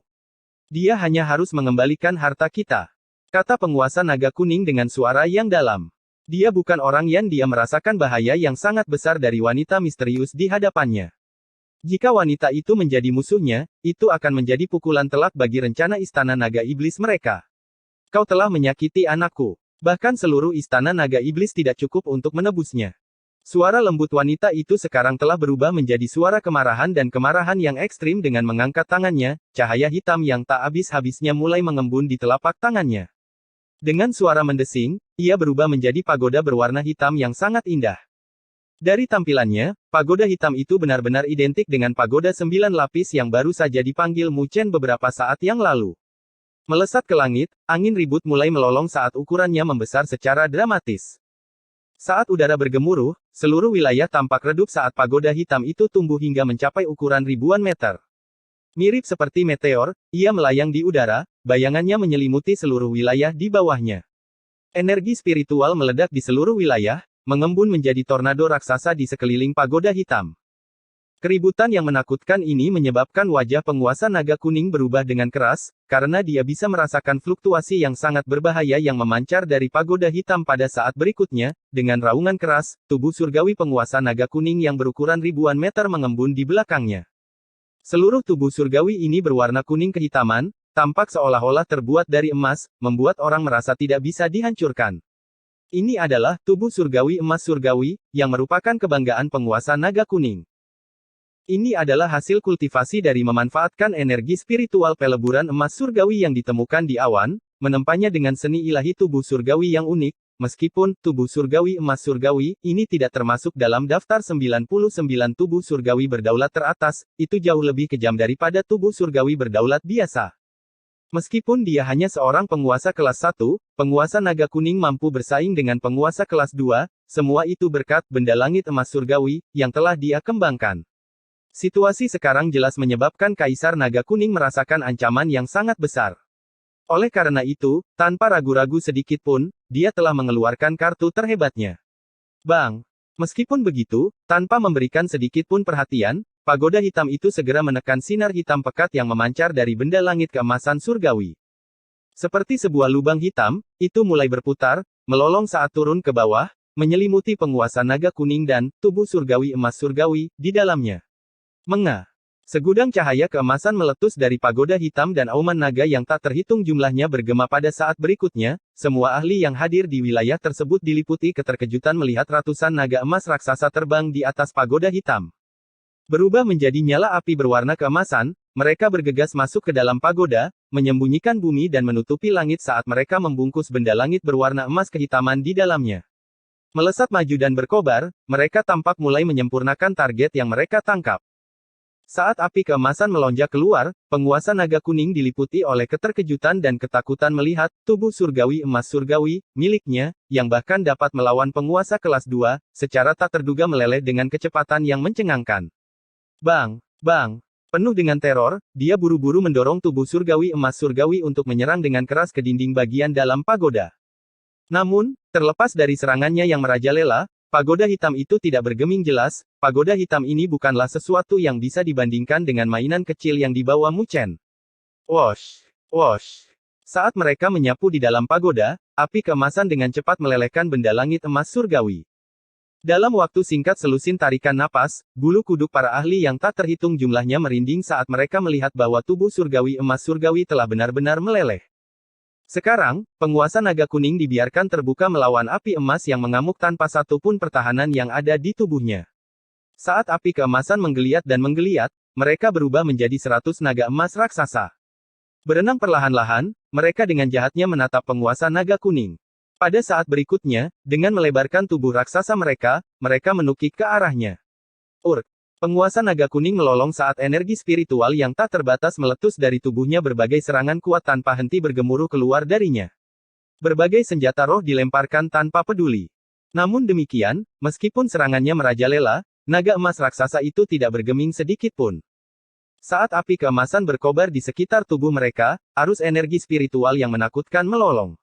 Dia hanya harus mengembalikan harta kita. Kata penguasa naga kuning dengan suara yang dalam. Dia bukan orang yang dia merasakan bahaya yang sangat besar dari wanita misterius di hadapannya. Jika wanita itu menjadi musuhnya, itu akan menjadi pukulan telak bagi rencana Istana Naga Iblis mereka. Kau telah menyakiti anakku. Bahkan seluruh Istana Naga Iblis tidak cukup untuk menebusnya. Suara lembut wanita itu sekarang telah berubah menjadi suara kemarahan dan kemarahan yang ekstrim dengan mengangkat tangannya, cahaya hitam yang tak habis-habisnya mulai mengembun di telapak tangannya. Dengan suara mendesing, ia berubah menjadi pagoda berwarna hitam yang sangat indah. Dari tampilannya, pagoda hitam itu benar-benar identik dengan pagoda 9 lapis yang baru saja dipanggil Mu Chen beberapa saat yang lalu. Melesat ke langit, angin ribut mulai melolong saat ukurannya membesar secara dramatis. Saat udara bergemuruh, seluruh wilayah tampak redup saat pagoda hitam itu tumbuh hingga mencapai ukuran ribuan meter. Mirip seperti meteor, ia melayang di udara, bayangannya menyelimuti seluruh wilayah di bawahnya. Energi spiritual meledak di seluruh wilayah, mengembun menjadi tornado raksasa di sekeliling pagoda hitam. Keributan yang menakutkan ini menyebabkan wajah penguasa naga kuning berubah dengan keras, karena dia bisa merasakan fluktuasi yang sangat berbahaya yang memancar dari pagoda hitam pada saat berikutnya. Dengan raungan keras, tubuh surgawi penguasa naga kuning yang berukuran ribuan meter mengembun di belakangnya. Seluruh tubuh surgawi ini berwarna kuning kehitaman, tampak seolah-olah terbuat dari emas, membuat orang merasa tidak bisa dihancurkan. Ini adalah tubuh surgawi emas surgawi, yang merupakan kebanggaan penguasa naga kuning. Ini adalah hasil kultivasi dari memanfaatkan energi spiritual peleburan emas surgawi yang ditemukan di awan, menempanya dengan seni ilahi tubuh surgawi yang unik, meskipun tubuh surgawi emas surgawi ini tidak termasuk dalam daftar 99 tubuh surgawi berdaulat teratas, itu jauh lebih kejam daripada tubuh surgawi berdaulat biasa. Meskipun dia hanya seorang penguasa kelas 1, penguasa naga kuning mampu bersaing dengan penguasa kelas 2, semua itu berkat benda langit emas surgawi, yang telah dia kembangkan. Situasi sekarang jelas menyebabkan Kaisar Naga Kuning merasakan ancaman yang sangat besar. Oleh karena itu, tanpa ragu-ragu sedikit pun, dia telah mengeluarkan kartu terhebatnya. Bang! Meskipun begitu, tanpa memberikan sedikit pun perhatian, pagoda hitam itu segera menekan sinar hitam pekat yang memancar dari benda langit keemasan surgawi. Seperti sebuah lubang hitam, itu mulai berputar, melolong saat turun ke bawah, menyelimuti penguasa naga kuning dan tubuh surgawi emas surgawi di dalamnya. Menga. Segudang cahaya keemasan meletus dari pagoda hitam dan auman naga yang tak terhitung jumlahnya bergema pada saat berikutnya. Semua ahli yang hadir di wilayah tersebut diliputi keterkejutan melihat ratusan naga emas raksasa terbang di atas pagoda hitam. Berubah menjadi nyala api berwarna keemasan, mereka bergegas masuk ke dalam pagoda, menyembunyikan bumi dan menutupi langit saat mereka membungkus benda langit berwarna emas kehitaman di dalamnya. Melesat maju dan berkobar, mereka tampak mulai menyempurnakan target yang mereka tangkap. Saat api keemasan melonjak keluar, penguasa naga kuning diliputi oleh keterkejutan dan ketakutan melihat tubuh surgawi emas surgawi miliknya, yang bahkan dapat melawan penguasa kelas 2, secara tak terduga meleleh dengan kecepatan yang mencengangkan. Bang! Bang! Penuh dengan teror, dia buru-buru mendorong tubuh surgawi emas surgawi untuk menyerang dengan keras ke dinding bagian dalam pagoda. Namun, terlepas dari serangannya yang merajalela, pagoda hitam itu tidak bergeming jelas. Pagoda hitam ini bukanlah sesuatu yang bisa dibandingkan dengan mainan kecil yang dibawa Mu Chen. Wosh! Wosh! Saat mereka menyapu di dalam pagoda, api keemasan dengan cepat melelehkan benda langit emas surgawi. Dalam waktu singkat selusin tarikan napas, bulu kuduk para ahli yang tak terhitung jumlahnya merinding saat mereka melihat bahwa tubuh surgawi emas surgawi telah benar-benar meleleh. Sekarang, penguasa naga kuning dibiarkan terbuka melawan api emas yang mengamuk tanpa satu pun pertahanan yang ada di tubuhnya. Saat api keemasan menggeliat dan menggeliat, mereka berubah menjadi 100 naga emas raksasa. Berenang perlahan-lahan, mereka dengan jahatnya menatap penguasa naga kuning. Pada saat berikutnya, dengan melebarkan tubuh raksasa mereka, mereka menukik ke arahnya. Urk! Penguasa naga kuning melolong saat energi spiritual yang tak terbatas meletus dari tubuhnya, berbagai serangan kuat tanpa henti bergemuruh keluar darinya. Berbagai senjata roh dilemparkan tanpa peduli. Namun demikian, meskipun serangannya merajalela, naga emas raksasa itu tidak bergeming sedikit pun. Saat api keemasan berkobar di sekitar tubuh mereka, arus energi spiritual yang menakutkan melolong.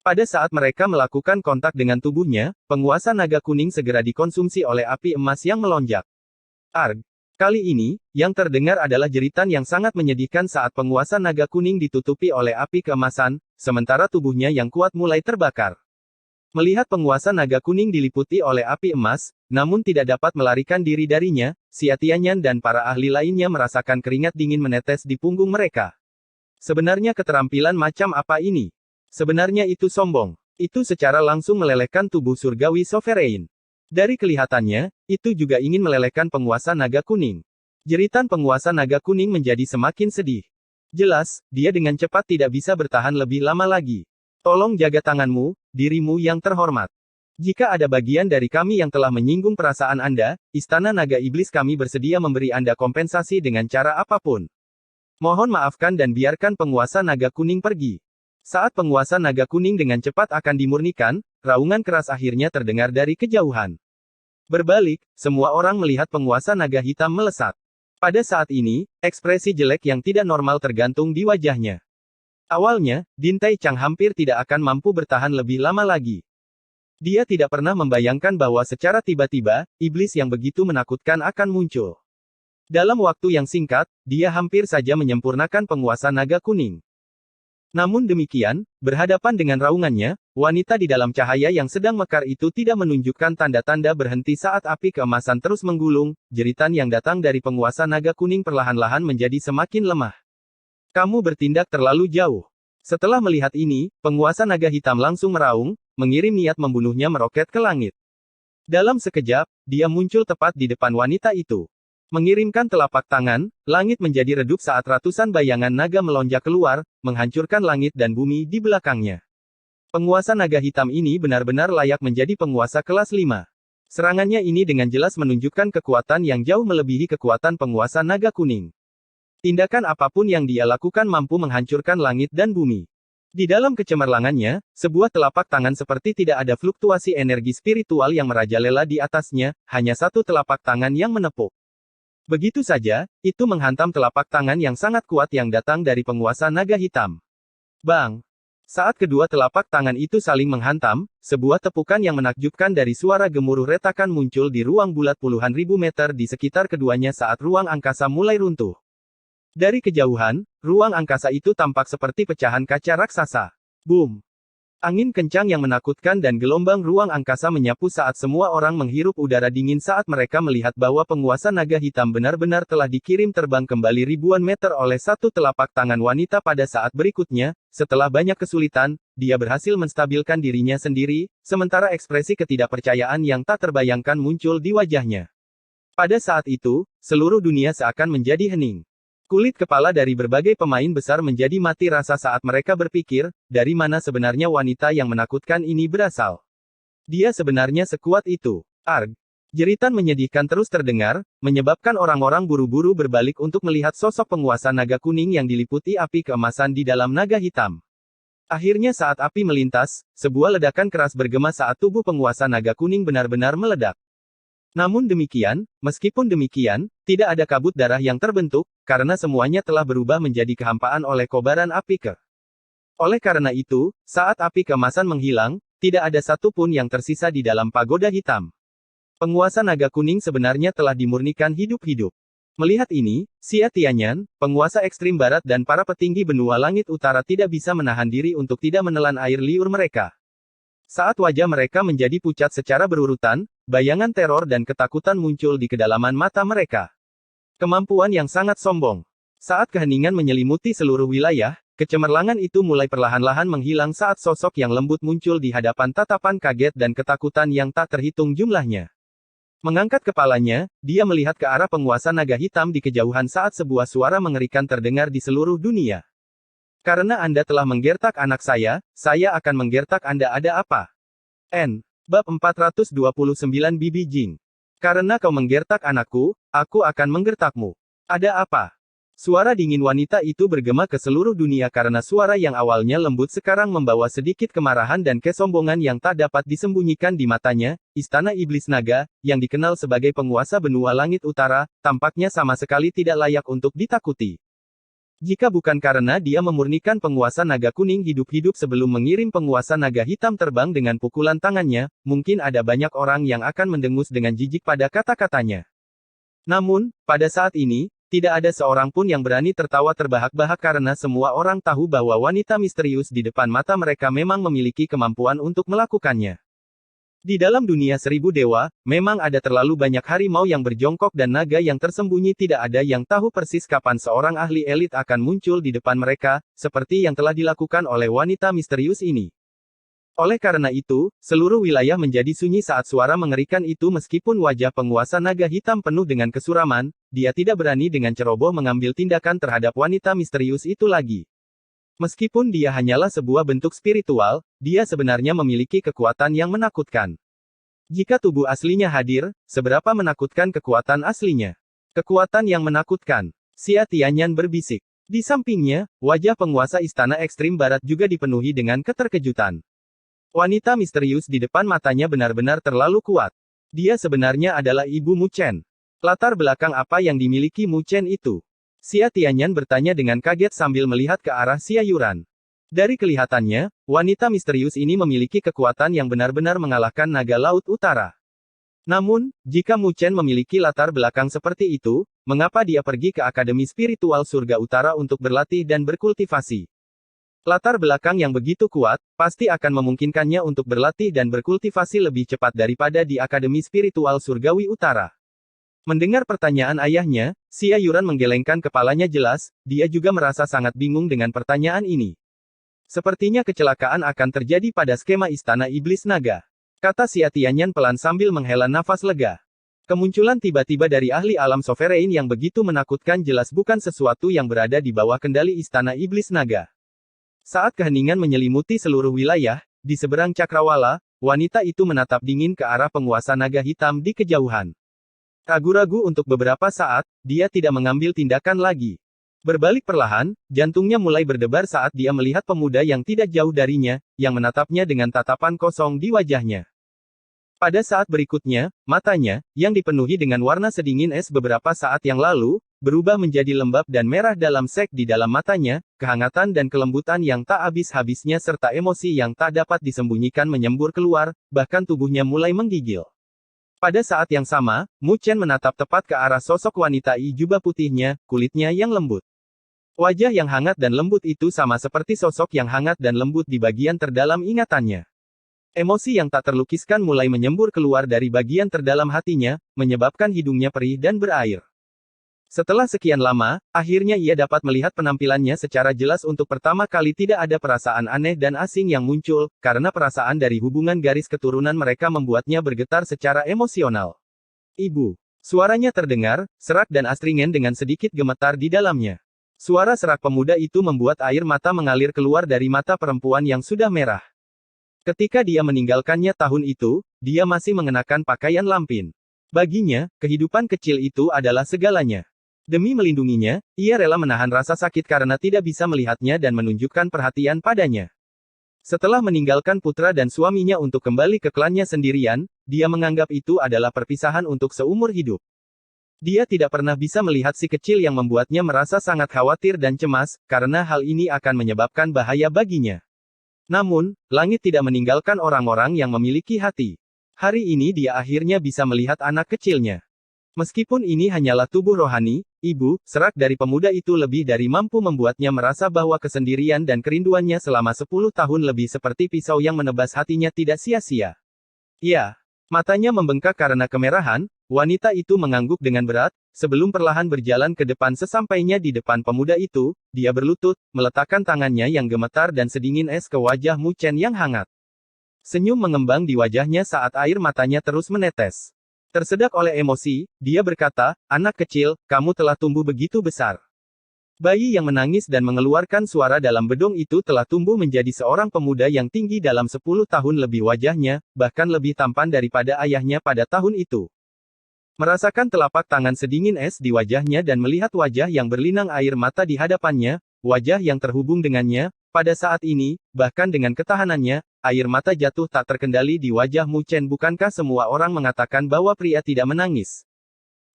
Pada saat mereka melakukan kontak dengan tubuhnya, penguasa naga kuning segera dikonsumsi oleh api emas yang melonjak. Arg! Kali ini, yang terdengar adalah jeritan yang sangat menyedihkan saat penguasa naga kuning ditutupi oleh api keemasan, sementara tubuhnya yang kuat mulai terbakar. Melihat penguasa naga kuning diliputi oleh api emas, namun tidak dapat melarikan diri darinya, Xia Tianyan dan para ahli lainnya merasakan keringat dingin menetes di punggung mereka. Sebenarnya keterampilan macam apa ini? Sebenarnya itu sombong. Itu secara langsung melelehkan tubuh surgawi sovereign. Dari kelihatannya, itu juga ingin melelehkan penguasa naga kuning. Jeritan penguasa naga kuning menjadi semakin sedih. Jelas, dia dengan cepat tidak bisa bertahan lebih lama lagi. Tolong jaga tanganmu, dirimu yang terhormat. Jika ada bagian dari kami yang telah menyinggung perasaan Anda, Istana Naga Iblis kami bersedia memberi Anda kompensasi dengan cara apapun. Mohon maafkan dan biarkan penguasa naga kuning pergi. Saat penguasa naga kuning dengan cepat akan dimurnikan, raungan keras akhirnya terdengar dari kejauhan. Berbalik, semua orang melihat penguasa naga hitam melesat. Pada saat ini, ekspresi jelek yang tidak normal tergantung di wajahnya. Awalnya, Din Tai Chang hampir tidak akan mampu bertahan lebih lama lagi. Dia tidak pernah membayangkan bahwa secara tiba-tiba, iblis yang begitu menakutkan akan muncul. Dalam waktu yang singkat, dia hampir saja menyempurnakan penguasa naga kuning. Namun demikian, berhadapan dengan raungannya, wanita di dalam cahaya yang sedang mekar itu tidak menunjukkan tanda-tanda berhenti saat api keemasan terus menggulung. Jeritan yang datang dari penguasa naga kuning perlahan-lahan menjadi semakin lemah. Kamu bertindak terlalu jauh. Setelah melihat ini, penguasa naga hitam langsung meraung, mengirim niat membunuhnya meroket ke langit. Dalam sekejap, dia muncul tepat di depan wanita itu. Mengirimkan telapak tangan, langit menjadi redup saat ratusan bayangan naga melonjak keluar, menghancurkan langit dan bumi di belakangnya. Penguasa naga hitam ini benar-benar layak menjadi penguasa kelas 5. Serangannya ini dengan jelas menunjukkan kekuatan yang jauh melebihi kekuatan penguasa naga kuning. Tindakan apapun yang dia lakukan mampu menghancurkan langit dan bumi. Di dalam kecemerlangannya, sebuah telapak tangan seperti tidak ada fluktuasi energi spiritual yang merajalela di atasnya, hanya satu telapak tangan yang menepuk. Begitu saja, itu menghantam telapak tangan yang sangat kuat yang datang dari penguasa naga hitam. Bang! Saat kedua telapak tangan itu saling menghantam, sebuah tepukan yang menakjubkan dari suara gemuruh retakan muncul di ruang bulat puluhan ribu meter di sekitar keduanya saat ruang angkasa mulai runtuh. Dari kejauhan, ruang angkasa itu tampak seperti pecahan kaca raksasa. Boom! Angin kencang yang menakutkan dan gelombang ruang angkasa menyapu saat semua orang menghirup udara dingin saat mereka melihat bahwa penguasa naga hitam benar-benar telah dikirim terbang kembali ribuan meter oleh satu telapak tangan wanita pada saat berikutnya. Setelah banyak kesulitan, dia berhasil menstabilkan dirinya sendiri, sementara ekspresi ketidakpercayaan yang tak terbayangkan muncul di wajahnya. Pada saat itu, seluruh dunia seakan menjadi hening. Kulit kepala dari berbagai pemain besar menjadi mati rasa saat mereka berpikir, dari mana sebenarnya wanita yang menakutkan ini berasal. Dia sebenarnya sekuat itu. Arg! Jeritan menyedihkan terus terdengar, menyebabkan orang-orang buru-buru berbalik untuk melihat sosok penguasa naga kuning yang diliputi api keemasan di dalam naga hitam. Akhirnya saat api melintas, sebuah ledakan keras bergema saat tubuh penguasa naga kuning benar-benar meledak. Namun demikian, meskipun demikian, tidak ada kabut darah yang terbentuk, karena semuanya telah berubah menjadi kehampaan oleh kobaran api ke. Oleh karena itu, saat api keemasan menghilang, tidak ada satupun yang tersisa di dalam pagoda hitam. Penguasa naga kuning sebenarnya telah dimurnikan hidup-hidup. Melihat ini, Xia Tianyan, penguasa ekstrim barat dan para petinggi benua langit utara tidak bisa menahan diri untuk tidak menelan air liur mereka. Saat wajah mereka menjadi pucat secara berurutan, bayangan teror dan ketakutan muncul di kedalaman mata mereka. Kemampuan yang sangat sombong. Saat keheningan menyelimuti seluruh wilayah, kecemerlangan itu mulai perlahan-lahan menghilang saat sosok yang lembut muncul di hadapan tatapan kaget dan ketakutan yang tak terhitung jumlahnya. Mengangkat kepalanya, dia melihat ke arah penguasa naga hitam di kejauhan saat sebuah suara mengerikan terdengar di seluruh dunia. Karena Anda telah menggertak anak saya akan menggertak Anda. Ada apa? Bab 429 Bibi Jing. Karena kau menggertak anakku, aku akan menggertakmu. Ada apa? Suara dingin wanita itu bergema ke seluruh dunia karena suara yang awalnya lembut sekarang membawa sedikit kemarahan dan kesombongan yang tak dapat disembunyikan di matanya. Istana Iblis Naga, yang dikenal sebagai penguasa benua langit utara, tampaknya sama sekali tidak layak untuk ditakuti. Jika bukan karena dia memurnikan penguasa naga kuning hidup-hidup sebelum mengirim penguasa naga hitam terbang dengan pukulan tangannya, mungkin ada banyak orang yang akan mendengus dengan jijik pada kata-katanya. Namun, pada saat ini, tidak ada seorang pun yang berani tertawa terbahak-bahak karena semua orang tahu bahwa wanita misterius di depan mata mereka memang memiliki kemampuan untuk melakukannya. Di dalam dunia seribu dewa, memang ada terlalu banyak harimau yang berjongkok dan naga yang tersembunyi. Tidak ada yang tahu persis kapan seorang ahli elit akan muncul di depan mereka, seperti yang telah dilakukan oleh wanita misterius ini. Oleh karena itu, seluruh wilayah menjadi sunyi saat suara mengerikan itu. Meskipun wajah penguasa naga hitam penuh dengan kesuraman, dia tidak berani dengan ceroboh mengambil tindakan terhadap wanita misterius itu lagi. Meskipun dia hanyalah sebuah bentuk spiritual, dia sebenarnya memiliki kekuatan yang menakutkan. Jika tubuh aslinya hadir, seberapa menakutkan kekuatan aslinya? Kekuatan yang menakutkan. Xia Tianyan berbisik. Di sampingnya, wajah penguasa istana ekstrim barat juga dipenuhi dengan keterkejutan. Wanita misterius di depan matanya benar-benar terlalu kuat. Dia sebenarnya adalah Ibu Mu Chen. Latar belakang apa yang dimiliki Mu Chen itu? Xia Tianyan bertanya dengan kaget sambil melihat ke arah Xia Yuran. Dari kelihatannya, wanita misterius ini memiliki kekuatan yang benar-benar mengalahkan naga laut utara. Namun, jika Mu Chen memiliki latar belakang seperti itu, mengapa dia pergi ke Akademi Spiritual Surga Utara untuk berlatih dan berkultivasi? Latar belakang yang begitu kuat, pasti akan memungkinkannya untuk berlatih dan berkultivasi lebih cepat daripada di Akademi Spiritual Surgawi Utara. Mendengar pertanyaan ayahnya, Xia Yuran menggelengkan kepalanya. Jelas, dia juga merasa sangat bingung dengan pertanyaan ini. Sepertinya kecelakaan akan terjadi pada skema Istana Iblis Naga, kata Xia Tianyan pelan sambil menghela nafas lega. Kemunculan tiba-tiba dari ahli alam sovereign yang begitu menakutkan jelas bukan sesuatu yang berada di bawah kendali Istana Iblis Naga. Saat keheningan menyelimuti seluruh wilayah, di seberang cakrawala, wanita itu menatap dingin ke arah penguasa naga hitam di kejauhan. Ragu-ragu untuk beberapa saat, dia tidak mengambil tindakan lagi. Berbalik perlahan, jantungnya mulai berdebar saat dia melihat pemuda yang tidak jauh darinya, yang menatapnya dengan tatapan kosong di wajahnya. Pada saat berikutnya, matanya, yang dipenuhi dengan warna sedingin es beberapa saat yang lalu, berubah menjadi lembab dan merah dalam sek di dalam matanya, kehangatan dan kelembutan yang tak habis-habisnya serta emosi yang tak dapat disembunyikan menyembur keluar, bahkan tubuhnya mulai menggigil. Pada saat yang sama, Mu Chen menatap tepat ke arah sosok wanita jubah putihnya, kulitnya yang lembut. Wajah yang hangat dan lembut itu sama seperti sosok yang hangat dan lembut di bagian terdalam ingatannya. Emosi yang tak terlukiskan mulai menyembur keluar dari bagian terdalam hatinya, menyebabkan hidungnya perih dan berair. Setelah sekian lama, akhirnya ia dapat melihat penampilannya secara jelas untuk pertama kali tidak ada perasaan aneh dan asing yang muncul, karena perasaan dari hubungan garis keturunan mereka membuatnya bergetar secara emosional. Ibu. Suaranya terdengar, serak dan astringen dengan sedikit gemetar di dalamnya. Suara serak pemuda itu membuat air mata mengalir keluar dari mata perempuan yang sudah merah. Ketika dia meninggalkannya tahun itu, dia masih mengenakan pakaian lampin. Baginya, kehidupan kecil itu adalah segalanya. Demi melindunginya, ia rela menahan rasa sakit karena tidak bisa melihatnya dan menunjukkan perhatian padanya. Setelah meninggalkan putra dan suaminya untuk kembali ke klannya sendirian, dia menganggap itu adalah perpisahan untuk seumur hidup. Dia tidak pernah bisa melihat si kecil yang membuatnya merasa sangat khawatir dan cemas, karena hal ini akan menyebabkan bahaya baginya. Namun, langit tidak meninggalkan orang-orang yang memiliki hati. Hari ini dia akhirnya bisa melihat anak kecilnya. Meskipun ini hanyalah tubuh rohani, ibu, serak dari pemuda itu lebih dari mampu membuatnya merasa bahwa kesendirian dan kerinduannya selama 10 tahun lebih seperti pisau yang menebas hatinya tidak sia-sia. Ya. Matanya membengkak karena kemerahan, wanita itu mengangguk dengan berat, sebelum perlahan berjalan ke depan sesampainya di depan pemuda itu, dia berlutut, meletakkan tangannya yang gemetar dan sedingin es ke wajah Mu Chen yang hangat. Senyum mengembang di wajahnya saat air matanya terus menetes. Tersedak oleh emosi, dia berkata, "Anak kecil, kamu telah tumbuh begitu besar." Bayi yang menangis dan mengeluarkan suara dalam bedong itu telah tumbuh menjadi seorang pemuda yang tinggi dalam 10 tahun lebih wajahnya, bahkan lebih tampan daripada ayahnya pada tahun itu. Merasakan telapak tangan sedingin es di wajahnya dan melihat wajah yang berlinang air mata di hadapannya, wajah yang terhubung dengannya, pada saat ini, bahkan dengan ketahanannya, air mata jatuh tak terkendali di wajah Mu Chen. Bukankah semua orang mengatakan bahwa pria tidak menangis?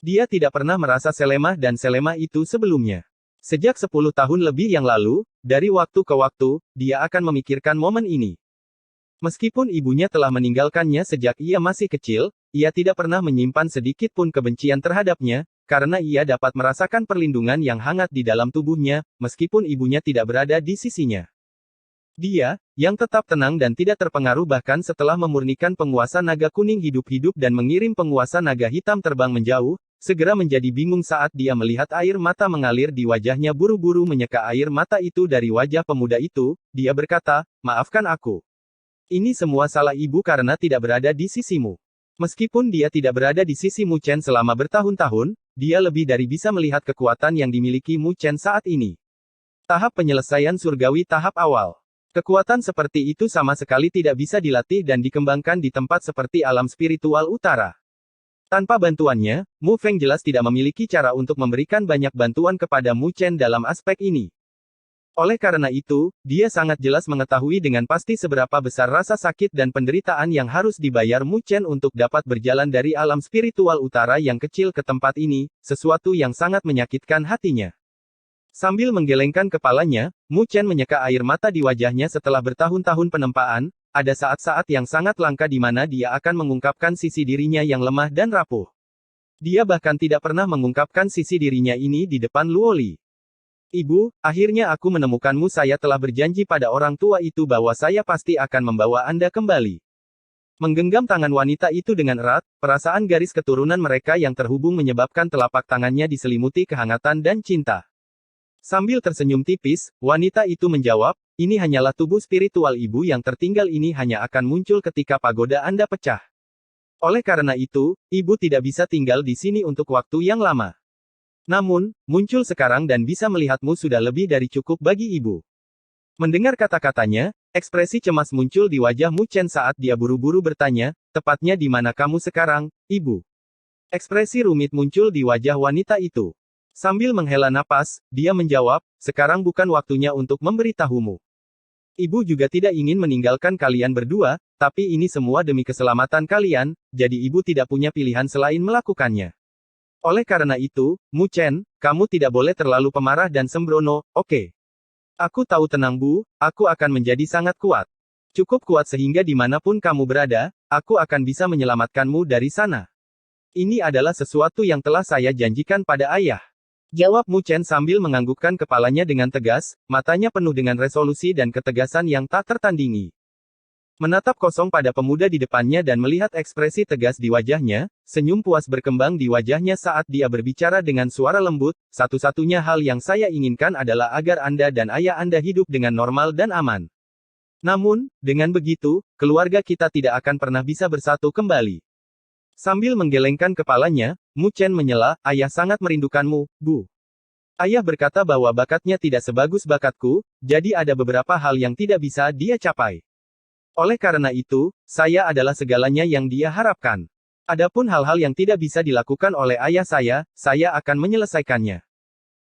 Dia tidak pernah merasa selemah dan selemah itu sebelumnya. Sejak 10 tahun lebih yang lalu, dari waktu ke waktu, dia akan memikirkan momen ini. Meskipun ibunya telah meninggalkannya sejak ia masih kecil, ia tidak pernah menyimpan sedikit pun kebencian terhadapnya, karena ia dapat merasakan perlindungan yang hangat di dalam tubuhnya, meskipun ibunya tidak berada di sisinya. Dia, yang tetap tenang dan tidak terpengaruh bahkan setelah memurnikan penguasa naga kuning hidup-hidup dan mengirim penguasa naga hitam terbang menjauh, segera menjadi bingung saat dia melihat air mata mengalir di wajahnya. Buru-buru menyeka air mata itu dari wajah pemuda itu, dia berkata, "Maafkan aku. Ini semua salah ibu karena tidak berada di sisimu." Meskipun dia tidak berada di sisi Mu Chen selama bertahun-tahun, dia lebih dari bisa melihat kekuatan yang dimiliki Mu Chen saat ini. Tahap penyelesaian surgawi tahap awal. Kekuatan seperti itu sama sekali tidak bisa dilatih dan dikembangkan di tempat seperti alam spiritual utara. Tanpa bantuannya, Mu Feng jelas tidak memiliki cara untuk memberikan banyak bantuan kepada Mu Chen dalam aspek ini. Oleh karena itu, dia sangat jelas mengetahui dengan pasti seberapa besar rasa sakit dan penderitaan yang harus dibayar Mu Chen untuk dapat berjalan dari alam spiritual utara yang kecil ke tempat ini, sesuatu yang sangat menyakitkan hatinya. Sambil menggelengkan kepalanya, Mu Chen menyeka air mata di wajahnya setelah bertahun-tahun penempaan. Ada saat-saat yang sangat langka di mana dia akan mengungkapkan sisi dirinya yang lemah dan rapuh. Dia bahkan tidak pernah mengungkapkan sisi dirinya ini di depan Luoli. "Ibu, akhirnya aku menemukanmu. Saya telah berjanji pada orang tua itu bahwa saya pasti akan membawa Anda kembali." Menggenggam tangan wanita itu dengan erat, perasaan garis keturunan mereka yang terhubung menyebabkan telapak tangannya diselimuti kehangatan dan cinta. Sambil tersenyum tipis, wanita itu menjawab, "Ini hanyalah tubuh spiritual ibu yang tertinggal. Ini hanya akan muncul ketika pagoda Anda pecah. Oleh karena itu, ibu tidak bisa tinggal di sini untuk waktu yang lama. Namun, muncul sekarang dan bisa melihatmu sudah lebih dari cukup bagi ibu." Mendengar kata-katanya, ekspresi cemas muncul di wajah Mu Chen saat dia buru-buru bertanya, "Tepatnya di mana kamu sekarang, ibu?" Ekspresi rumit muncul di wajah wanita itu. Sambil menghela napas, dia menjawab, sekarang bukan waktunya untuk memberitahumu. Ibu juga tidak ingin meninggalkan kalian berdua, tapi ini semua demi keselamatan kalian, jadi ibu tidak punya pilihan selain melakukannya. Oleh karena itu, Mu Chen, kamu tidak boleh terlalu pemarah dan sembrono, oke? Aku tahu tenang Bu, aku akan menjadi sangat kuat. Cukup kuat sehingga dimanapun kamu berada, aku akan bisa menyelamatkanmu dari sana. Ini adalah sesuatu yang telah saya janjikan pada ayah. Jawab Mu Chen sambil menganggukkan kepalanya dengan tegas, matanya penuh dengan resolusi dan ketegasan yang tak tertandingi. Menatap kosong pada pemuda di depannya dan melihat ekspresi tegas di wajahnya, senyum puas berkembang di wajahnya saat dia berbicara dengan suara lembut, satu-satunya hal yang saya inginkan adalah agar Anda dan ayah Anda hidup dengan normal dan aman. Namun, dengan begitu, keluarga kita tidak akan pernah bisa bersatu kembali. Sambil menggelengkan kepalanya, Mu Chen menyela, ayah sangat merindukanmu, Bu. Ayah berkata bahwa bakatnya tidak sebagus bakatku, jadi ada beberapa hal yang tidak bisa dia capai. Oleh karena itu, saya adalah segalanya yang dia harapkan. Adapun hal-hal yang tidak bisa dilakukan oleh ayah saya akan menyelesaikannya.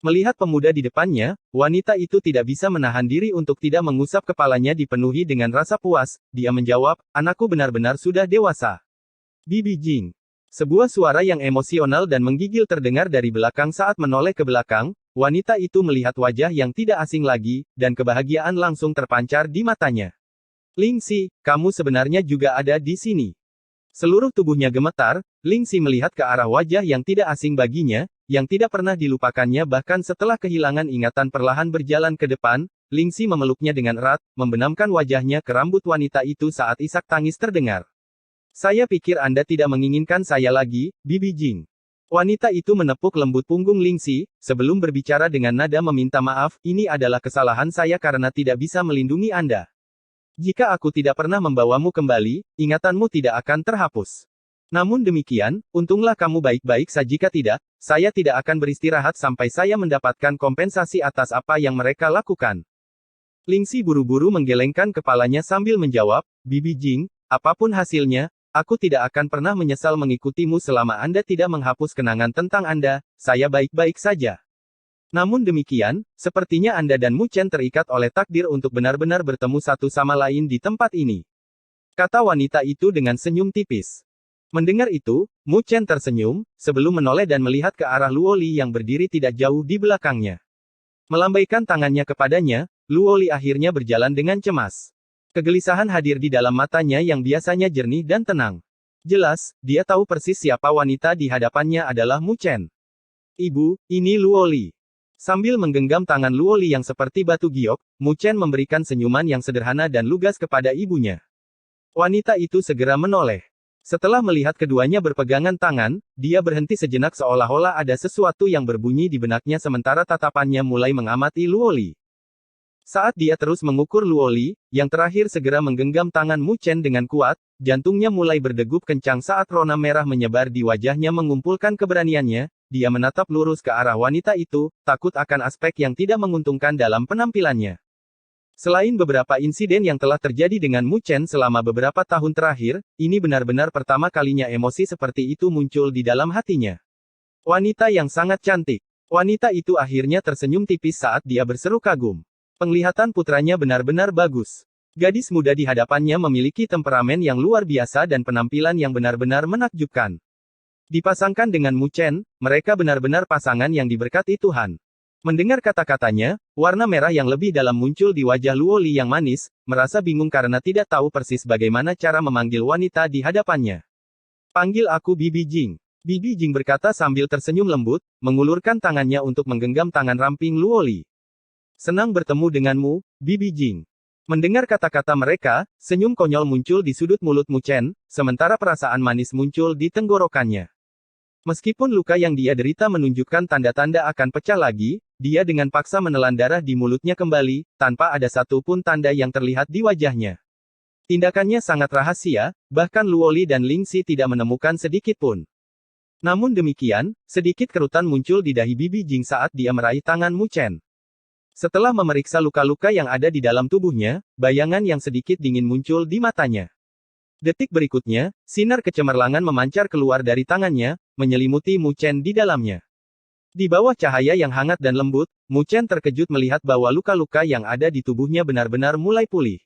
Melihat pemuda di depannya, wanita itu tidak bisa menahan diri untuk tidak mengusap kepalanya dipenuhi dengan rasa puas, dia menjawab, anakku benar-benar sudah dewasa. Bibi Jing. Sebuah suara yang emosional dan menggigil terdengar dari belakang saat menoleh ke belakang, wanita itu melihat wajah yang tidak asing lagi, dan kebahagiaan langsung terpancar di matanya. Ling Xi, kamu sebenarnya juga ada di sini. Seluruh tubuhnya gemetar, Ling Xi melihat ke arah wajah yang tidak asing baginya, yang tidak pernah dilupakannya bahkan setelah kehilangan ingatan perlahan berjalan ke depan, Ling Xi memeluknya dengan erat, membenamkan wajahnya ke rambut wanita itu saat isak tangis terdengar. Saya pikir Anda tidak menginginkan saya lagi, Bibi Jing. Wanita itu menepuk lembut punggung Ling Xi, sebelum berbicara dengan nada meminta maaf, ini adalah kesalahan saya karena tidak bisa melindungi Anda. Jika aku tidak pernah membawamu kembali, ingatanmu tidak akan terhapus. Namun demikian, untunglah kamu baik-baik saja jika tidak, saya tidak akan beristirahat sampai saya mendapatkan kompensasi atas apa yang mereka lakukan. Ling Xi buru-buru menggelengkan kepalanya sambil menjawab, Bibi Jing, apapun hasilnya, aku tidak akan pernah menyesal mengikutimu selama Anda tidak menghapus kenangan tentang Anda, saya baik-baik saja. Namun demikian, sepertinya Anda dan Mu Chen terikat oleh takdir untuk benar-benar bertemu satu sama lain di tempat ini. Kata wanita itu dengan senyum tipis. Mendengar itu, Mu Chen tersenyum, sebelum menoleh dan melihat ke arah Luoli yang berdiri tidak jauh di belakangnya. Melambaikan tangannya kepadanya, Luoli akhirnya berjalan dengan cemas. Kegelisahan hadir di dalam matanya yang biasanya jernih dan tenang. Jelas, dia tahu persis siapa wanita di hadapannya adalah Mu Chen. Ibu, ini Luoli. Sambil menggenggam tangan Luoli yang seperti batu giok, Mu Chen memberikan senyuman yang sederhana dan lugas kepada ibunya. Wanita itu segera menoleh. Setelah melihat keduanya berpegangan tangan, dia berhenti sejenak seolah-olah ada sesuatu yang berbunyi di benaknya sementara tatapannya mulai mengamati Luoli. Saat dia terus mengukur Luoli, yang terakhir segera menggenggam tangan Mu Chen dengan kuat, jantungnya mulai berdegup kencang saat rona merah menyebar di wajahnya mengumpulkan keberaniannya, dia menatap lurus ke arah wanita itu, takut akan aspek yang tidak menguntungkan dalam penampilannya. Selain beberapa insiden yang telah terjadi dengan Mu Chen selama beberapa tahun terakhir, ini benar-benar pertama kalinya emosi seperti itu muncul di dalam hatinya. Wanita yang sangat cantik. Wanita itu akhirnya tersenyum tipis saat dia berseru kagum. Penglihatan putranya benar-benar bagus. Gadis muda di hadapannya memiliki temperamen yang luar biasa dan penampilan yang benar-benar menakjubkan. Dipasangkan dengan Mu Chen, mereka benar-benar pasangan yang diberkati Tuhan. Mendengar kata-katanya, warna merah yang lebih dalam muncul di wajah Luoli yang manis, merasa bingung karena tidak tahu persis bagaimana cara memanggil wanita di hadapannya. Panggil aku Bibi Jing. Bibi Jing berkata sambil tersenyum lembut, mengulurkan tangannya untuk menggenggam tangan ramping Luoli. Senang bertemu denganmu, Bibi Jing. Mendengar kata-kata mereka, senyum konyol muncul di sudut mulut Mu Chen, sementara perasaan manis muncul di tenggorokannya. Meskipun luka yang dia derita menunjukkan tanda-tanda akan pecah lagi, dia dengan paksa menelan darah di mulutnya kembali, tanpa ada satu pun tanda yang terlihat di wajahnya. Tindakannya sangat rahasia, bahkan Luoli dan Ling Xi tidak menemukan sedikit pun. Namun demikian, sedikit kerutan muncul di dahi Bibi Jing saat dia meraih tangan Mu Chen. Setelah memeriksa luka-luka yang ada di dalam tubuhnya, bayangan yang sedikit dingin muncul di matanya. Detik berikutnya, sinar kecemerlangan memancar keluar dari tangannya, menyelimuti Mu Chen di dalamnya. Di bawah cahaya yang hangat dan lembut, Mu Chen terkejut melihat bahwa luka-luka yang ada di tubuhnya benar-benar mulai pulih.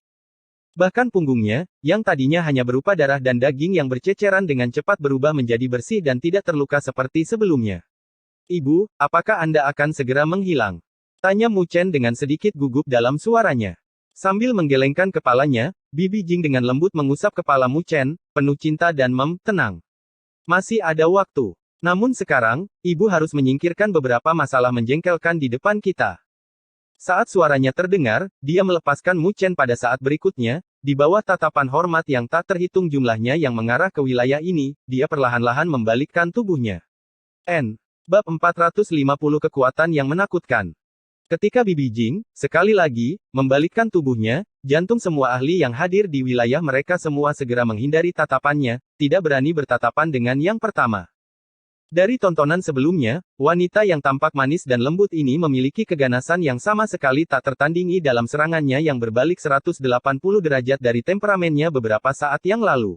Bahkan punggungnya, yang tadinya hanya berupa darah dan daging yang berceceran dengan cepat berubah menjadi bersih dan tidak terluka seperti sebelumnya. Ibu, apakah Anda akan segera menghilang? Tanya Mu Chen dengan sedikit gugup dalam suaranya. Sambil menggelengkan kepalanya, Bibi Jing dengan lembut mengusap kepala Mu Chen, penuh cinta dan tenang. Masih ada waktu. Namun sekarang, ibu harus menyingkirkan beberapa masalah menjengkelkan di depan kita. Saat suaranya terdengar, dia melepaskan Mu Chen pada saat berikutnya, di bawah tatapan hormat yang tak terhitung jumlahnya yang mengarah ke wilayah ini, dia perlahan-lahan membalikkan tubuhnya. Bab 450 Kekuatan yang Menakutkan. Ketika Bibi Jing, sekali lagi, membalikkan tubuhnya, jantung semua ahli yang hadir di wilayah mereka semua segera menghindari tatapannya, tidak berani bertatapan dengan yang pertama. Dari tontonan sebelumnya, wanita yang tampak manis dan lembut ini memiliki keganasan yang sama sekali tak tertandingi dalam serangannya yang berbalik 180 derajat dari temperamennya beberapa saat yang lalu.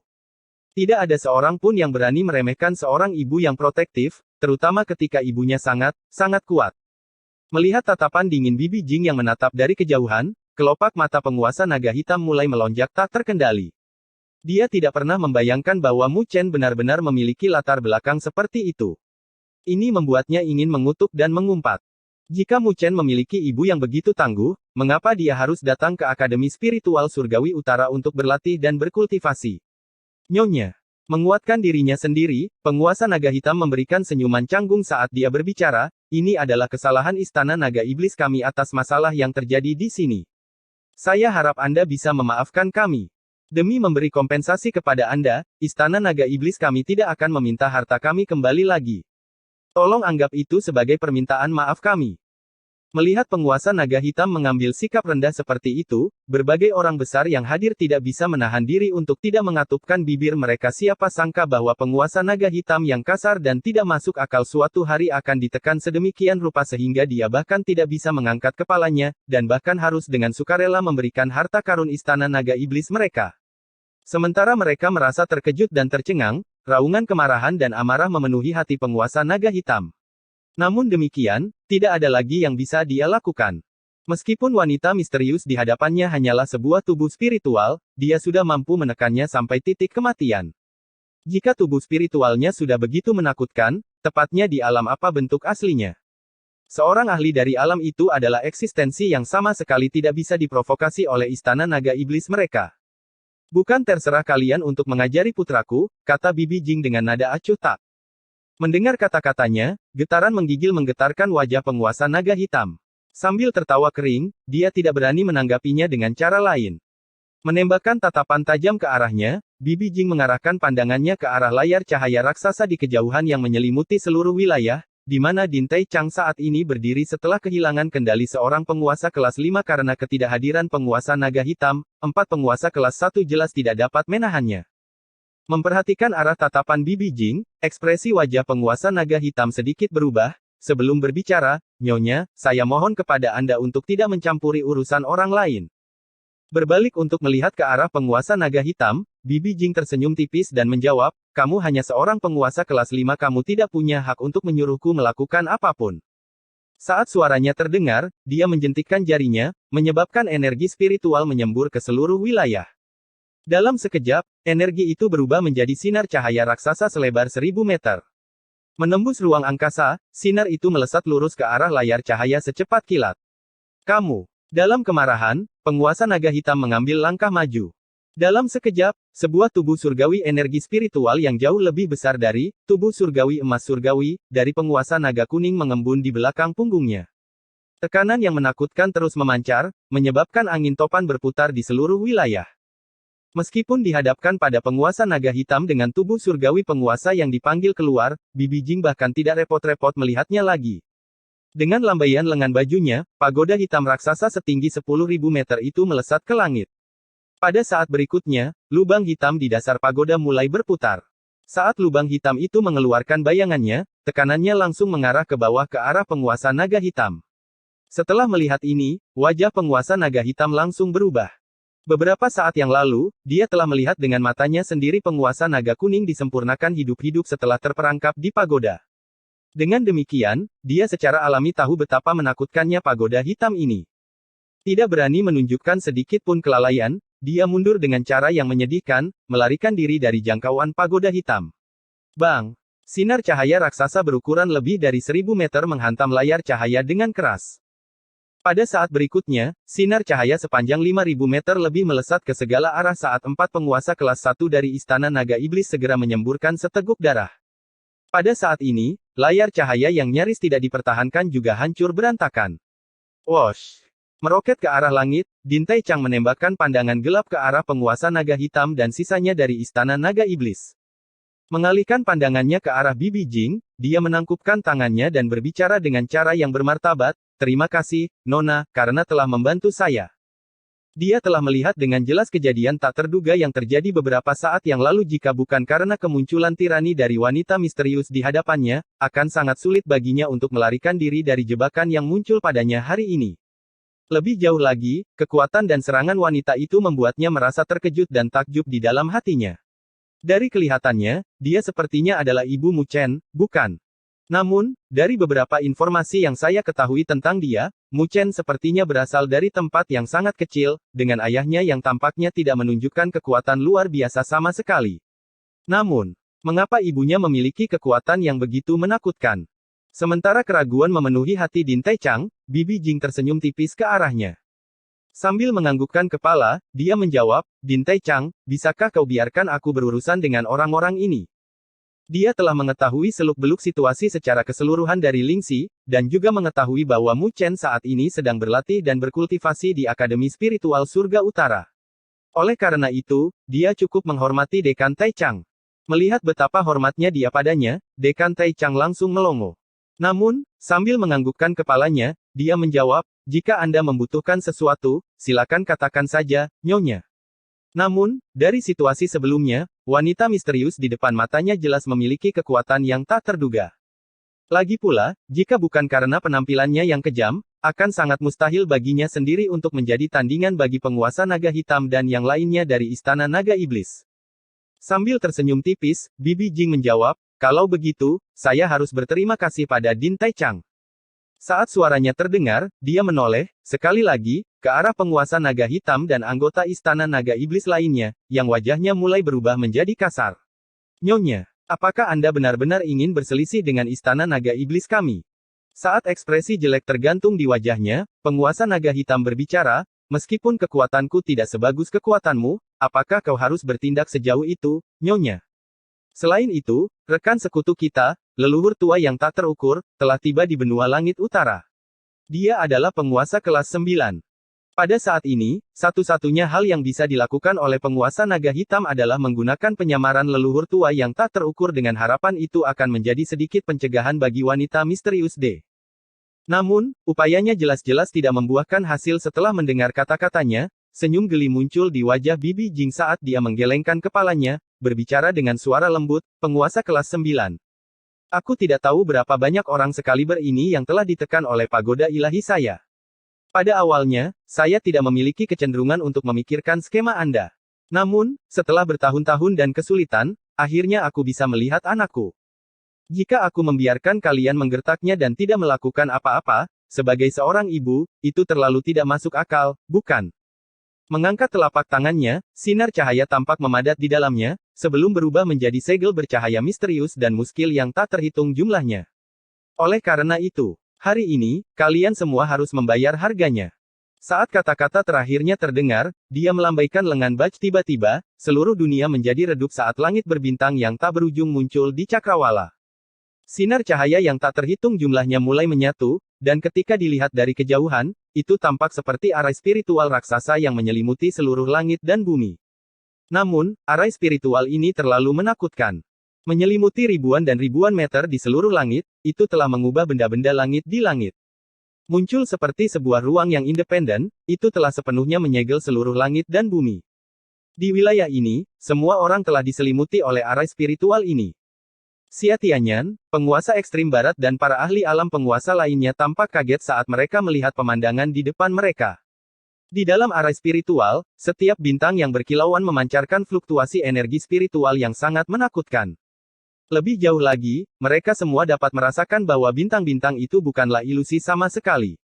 Tidak ada seorang pun yang berani meremehkan seorang ibu yang protektif, terutama ketika ibunya sangat kuat. Melihat tatapan dingin Bibi Jing yang menatap dari kejauhan, kelopak mata penguasa naga hitam mulai melonjak tak terkendali. Dia tidak pernah membayangkan bahwa Mu Chen benar-benar memiliki latar belakang seperti itu. Ini membuatnya ingin mengutuk dan mengumpat. Jika Mu Chen memiliki ibu yang begitu tangguh, mengapa dia harus datang ke Akademi Spiritual Surgawi Utara untuk berlatih dan berkultivasi? Nyonya. Menguatkan dirinya sendiri, penguasa naga hitam memberikan senyuman canggung saat dia berbicara, ini adalah kesalahan Istana Naga Iblis kami atas masalah yang terjadi di sini. Saya harap Anda bisa memaafkan kami. Demi memberi kompensasi kepada Anda, Istana Naga Iblis kami tidak akan meminta harta kami kembali lagi. Tolong anggap itu sebagai permintaan maaf kami. Melihat penguasa naga hitam mengambil sikap rendah seperti itu, berbagai orang besar yang hadir tidak bisa menahan diri untuk tidak mengatupkan bibir mereka. Siapa sangka bahwa penguasa naga hitam yang kasar dan tidak masuk akal suatu hari akan ditekan sedemikian rupa sehingga dia bahkan tidak bisa mengangkat kepalanya, dan bahkan harus dengan sukarela memberikan harta karun Istana Naga Iblis mereka. Sementara mereka merasa terkejut dan tercengang, raungan kemarahan dan amarah memenuhi hati penguasa naga hitam. Namun demikian, tidak ada lagi yang bisa dia lakukan. Meskipun wanita misterius di hadapannya hanyalah sebuah tubuh spiritual, dia sudah mampu menekannya sampai titik kematian. Jika tubuh spiritualnya sudah begitu menakutkan, tepatnya di alam apa bentuk aslinya? Seorang ahli dari alam itu adalah eksistensi yang sama sekali tidak bisa diprovokasi oleh Istana Naga Iblis mereka. Bukan terserah kalian untuk mengajari putraku, kata Bibi Jing dengan nada acuh tak. Mendengar kata-katanya, getaran menggigil menggetarkan wajah penguasa naga hitam. Sambil tertawa kering, dia tidak berani menanggapinya dengan cara lain. Menembakkan tatapan tajam ke arahnya, Bibi Jing mengarahkan pandangannya ke arah layar cahaya raksasa di kejauhan yang menyelimuti seluruh wilayah, di mana Din Tai Chang saat ini berdiri setelah kehilangan kendali seorang penguasa kelas 5 karena ketidakhadiran penguasa naga hitam, 4 penguasa kelas 1 jelas tidak dapat menahannya. Memperhatikan arah tatapan Bibi Jing, ekspresi wajah penguasa naga hitam sedikit berubah. Sebelum berbicara, Nyonya, saya mohon kepada Anda untuk tidak mencampuri urusan orang lain. Berbalik untuk melihat ke arah penguasa naga hitam, Bibi Jing tersenyum tipis dan menjawab, kamu hanya seorang penguasa kelas 5, kamu tidak punya hak untuk menyuruhku melakukan apapun. Saat suaranya terdengar, dia menjentikkan jarinya, menyebabkan energi spiritual menyembur ke seluruh wilayah. Dalam sekejap, energi itu berubah menjadi sinar cahaya raksasa selebar 1000 meter. Menembus ruang angkasa, sinar itu melesat lurus ke arah layar cahaya secepat kilat. Kamu. Dalam kemarahan, penguasa naga hitam mengambil langkah maju. Dalam sekejap, sebuah tubuh surgawi energi spiritual yang jauh lebih besar dari tubuh surgawi emas surgawi dari penguasa naga kuning mengembun di belakang punggungnya. Tekanan yang menakutkan terus memancar, menyebabkan angin topan berputar di seluruh wilayah. Meskipun dihadapkan pada penguasa naga hitam dengan tubuh surgawi penguasa yang dipanggil keluar, Bibi Jing bahkan tidak repot-repot melihatnya lagi. Dengan lambaian lengan bajunya, pagoda hitam raksasa setinggi 10.000 meter itu melesat ke langit. Pada saat berikutnya, lubang hitam di dasar pagoda mulai berputar. Saat lubang hitam itu mengeluarkan bayangannya, tekanannya langsung mengarah ke bawah ke arah penguasa naga hitam. Setelah melihat ini, wajah penguasa naga hitam langsung berubah. Beberapa saat yang lalu, dia telah melihat dengan matanya sendiri penguasa naga kuning disempurnakan hidup-hidup setelah terperangkap di pagoda. Dengan demikian, dia secara alami tahu betapa menakutkannya pagoda hitam ini. Tidak berani menunjukkan sedikit pun kelalaian, dia mundur dengan cara yang menyedihkan, melarikan diri dari jangkauan pagoda hitam. Bang! Sinar cahaya raksasa berukuran lebih dari 1000 meter menghantam layar cahaya dengan keras. Pada saat berikutnya, sinar cahaya sepanjang 5000 meter lebih melesat ke segala arah saat 4 penguasa kelas 1 dari Istana Naga Iblis segera menyemburkan seteguk darah. Pada saat ini, layar cahaya yang nyaris tidak dipertahankan juga hancur berantakan. Wosh! Meroket ke arah langit, Din Tai Chang menembakkan pandangan gelap ke arah penguasa naga hitam dan sisanya dari Istana Naga Iblis. Mengalihkan pandangannya ke arah Bibi Jing, dia menangkupkan tangannya dan berbicara dengan cara yang bermartabat, "Terima kasih, Nona, karena telah membantu saya." Dia telah melihat dengan jelas kejadian tak terduga yang terjadi beberapa saat yang lalu jika bukan karena kemunculan tirani dari wanita misterius di hadapannya, akan sangat sulit baginya untuk melarikan diri dari jebakan yang muncul padanya hari ini. Lebih jauh lagi, kekuatan dan serangan wanita itu membuatnya merasa terkejut dan takjub di dalam hatinya. Dari kelihatannya, dia sepertinya adalah Ibu Mu Chen, bukan? Namun, dari beberapa informasi yang saya ketahui tentang dia, Mu Chen sepertinya berasal dari tempat yang sangat kecil, dengan ayahnya yang tampaknya tidak menunjukkan kekuatan luar biasa sama sekali. Namun, mengapa ibunya memiliki kekuatan yang begitu menakutkan? Sementara keraguan memenuhi hati Din Tai Chang, Bibi Jing tersenyum tipis ke arahnya. Sambil menganggukkan kepala, dia menjawab, "Din Tai Chang, bisakah kau biarkan aku berurusan dengan orang-orang ini?" Dia telah mengetahui seluk-beluk situasi secara keseluruhan dari Ling Xi, dan juga mengetahui bahwa Mu Chen saat ini sedang berlatih dan berkultivasi di Akademi Spiritual Surga Utara. Oleh karena itu, dia cukup menghormati Dekan Tai Chang. Melihat betapa hormatnya dia padanya, Dekan Tai Chang langsung melongo. Namun, sambil menganggukkan kepalanya, dia menjawab, "Jika Anda membutuhkan sesuatu, silakan katakan saja, Nyonya." Namun, dari situasi sebelumnya, wanita misterius di depan matanya jelas memiliki kekuatan yang tak terduga. Lagi pula, jika bukan karena penampilannya yang kejam, akan sangat mustahil baginya sendiri untuk menjadi tandingan bagi penguasa naga hitam dan yang lainnya dari Istana Naga Iblis. Sambil tersenyum tipis, Bibi Jing menjawab, "Kalau begitu, saya harus berterima kasih pada Din Tai Chang." Saat suaranya terdengar, dia menoleh, sekali lagi, ke arah penguasa naga hitam dan anggota Istana Naga Iblis lainnya, yang wajahnya mulai berubah menjadi kasar. "Nyonya, apakah Anda benar-benar ingin berselisih dengan Istana Naga Iblis kami?" Saat ekspresi jelek tergantung di wajahnya, penguasa naga hitam berbicara, "Meskipun kekuatanku tidak sebagus kekuatanmu, apakah kau harus bertindak sejauh itu, Nyonya? Selain itu, rekan sekutu kita, leluhur tua yang tak terukur, telah tiba di benua langit utara. Dia adalah penguasa kelas 9. Pada saat ini, satu-satunya hal yang bisa dilakukan oleh penguasa naga hitam adalah menggunakan penyamaran leluhur tua yang tak terukur dengan harapan itu akan menjadi sedikit pencegahan bagi wanita misterius D. Namun, upayanya jelas-jelas tidak membuahkan hasil setelah mendengar kata-katanya, senyum geli muncul di wajah Bibi Jing saat dia menggelengkan kepalanya, berbicara dengan suara lembut, "Penguasa kelas 9. Aku tidak tahu berapa banyak orang sekaliber ini yang telah ditekan oleh pagoda ilahi saya. Pada awalnya, saya tidak memiliki kecenderungan untuk memikirkan skema Anda. Namun, setelah bertahun-tahun dan kesulitan, akhirnya aku bisa melihat anakku. Jika aku membiarkan kalian menggertaknya dan tidak melakukan apa-apa, sebagai seorang ibu, itu terlalu tidak masuk akal, bukan?" Mengangkat telapak tangannya, sinar cahaya tampak memadat di dalamnya, sebelum berubah menjadi segel bercahaya misterius dan muskil yang tak terhitung jumlahnya. "Oleh karena itu, hari ini, kalian semua harus membayar harganya." Saat kata-kata terakhirnya terdengar, dia melambaikan lengan Baj tiba-tiba, seluruh dunia menjadi redup saat langit berbintang yang tak berujung muncul di cakrawala. Sinar cahaya yang tak terhitung jumlahnya mulai menyatu, dan ketika dilihat dari kejauhan, itu tampak seperti arai spiritual raksasa yang menyelimuti seluruh langit dan bumi. Namun, arai spiritual ini terlalu menakutkan. Menyelimuti ribuan dan ribuan meter di seluruh langit, itu telah mengubah benda-benda langit di langit. Muncul seperti sebuah ruang yang independen, itu telah sepenuhnya menyegel seluruh langit dan bumi. Di wilayah ini, semua orang telah diselimuti oleh arai spiritual ini. Xia Tianyan, penguasa ekstrim barat dan para ahli alam penguasa lainnya tampak kaget saat mereka melihat pemandangan di depan mereka. Di dalam arai spiritual, setiap bintang yang berkilauan memancarkan fluktuasi energi spiritual yang sangat menakutkan. Lebih jauh lagi, mereka semua dapat merasakan bahwa bintang-bintang itu bukanlah ilusi sama sekali.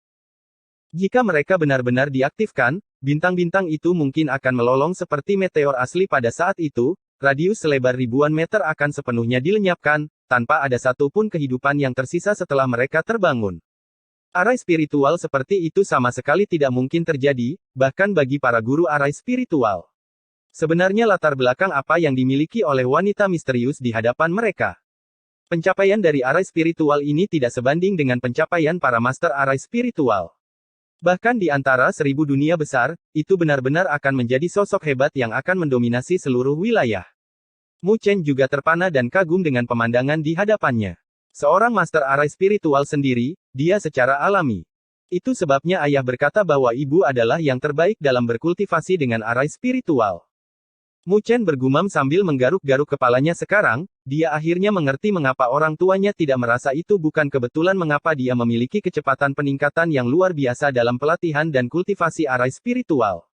Jika mereka benar-benar diaktifkan, bintang-bintang itu mungkin akan melolong seperti meteor asli pada saat itu, radius selebar ribuan meter akan sepenuhnya dilenyapkan, tanpa ada satupun kehidupan yang tersisa setelah mereka terbangun. Arai spiritual seperti itu sama sekali tidak mungkin terjadi, bahkan bagi para guru arai spiritual. Sebenarnya latar belakang apa yang dimiliki oleh wanita misterius di hadapan mereka? Pencapaian dari arai spiritual ini tidak sebanding dengan pencapaian para master arai spiritual. Bahkan di antara 1000 dunia besar, itu benar-benar akan menjadi sosok hebat yang akan mendominasi seluruh wilayah. Mu Chen juga terpana dan kagum dengan pemandangan di hadapannya. Seorang master arai spiritual sendiri, dia secara alami. Itu sebabnya ayah berkata bahwa ibu adalah yang terbaik dalam berkultivasi dengan arai spiritual. Mu Chen bergumam sambil menggaruk-garuk kepalanya sekarang, dia akhirnya mengerti mengapa orang tuanya tidak merasa itu bukan kebetulan mengapa dia memiliki kecepatan peningkatan yang luar biasa dalam pelatihan dan kultivasi arai spiritual.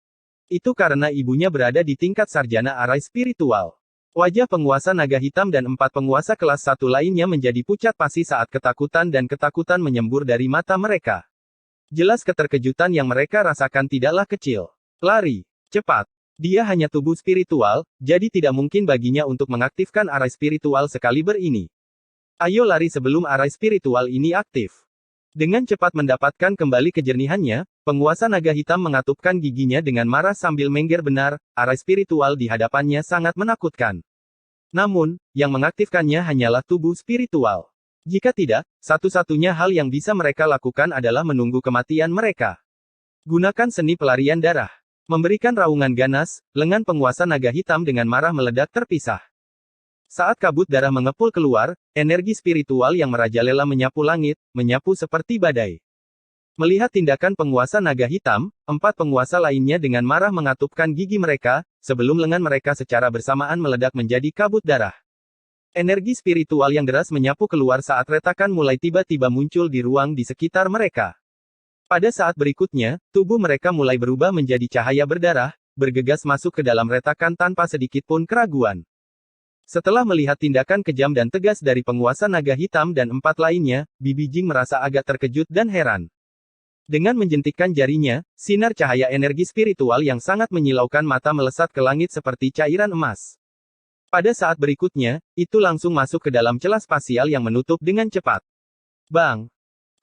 Itu karena ibunya berada di tingkat sarjana arai spiritual. Wajah penguasa naga hitam dan 4 penguasa kelas 1 lainnya menjadi pucat pasi saat ketakutan dan ketakutan menyembur dari mata mereka. Jelas keterkejutan yang mereka rasakan tidaklah kecil. Lari. Cepat. Dia hanya tubuh spiritual, jadi tidak mungkin baginya untuk mengaktifkan arai spiritual sekaliber ini. Ayo lari sebelum arai spiritual ini aktif. Dengan cepat mendapatkan kembali kejernihannya, penguasa naga hitam mengatupkan giginya dengan marah sambil mengger benar, arai spiritual di hadapannya sangat menakutkan. Namun, yang mengaktifkannya hanyalah tubuh spiritual. Jika tidak, satu-satunya hal yang bisa mereka lakukan adalah menunggu kematian mereka. Gunakan seni pelarian darah. Memberikan raungan ganas, lengan penguasa naga hitam dengan marah meledak terpisah. Saat kabut darah mengepul keluar, energi spiritual yang merajalela menyapu langit, menyapu seperti badai. Melihat tindakan penguasa naga hitam, 4 penguasa lainnya dengan marah mengatupkan gigi mereka, sebelum lengan mereka secara bersamaan meledak menjadi kabut darah. Energi spiritual yang deras menyapu keluar saat retakan mulai tiba-tiba muncul di ruang di sekitar mereka. Pada saat berikutnya, tubuh mereka mulai berubah menjadi cahaya berdarah, bergegas masuk ke dalam retakan tanpa sedikit pun keraguan. Setelah melihat tindakan kejam dan tegas dari penguasa naga hitam dan 4 lainnya, Bibi Jing merasa agak terkejut dan heran. Dengan menjentikkan jarinya, sinar cahaya energi spiritual yang sangat menyilaukan mata melesat ke langit seperti cairan emas. Pada saat berikutnya, itu langsung masuk ke dalam celah spasial yang menutup dengan cepat. Bang!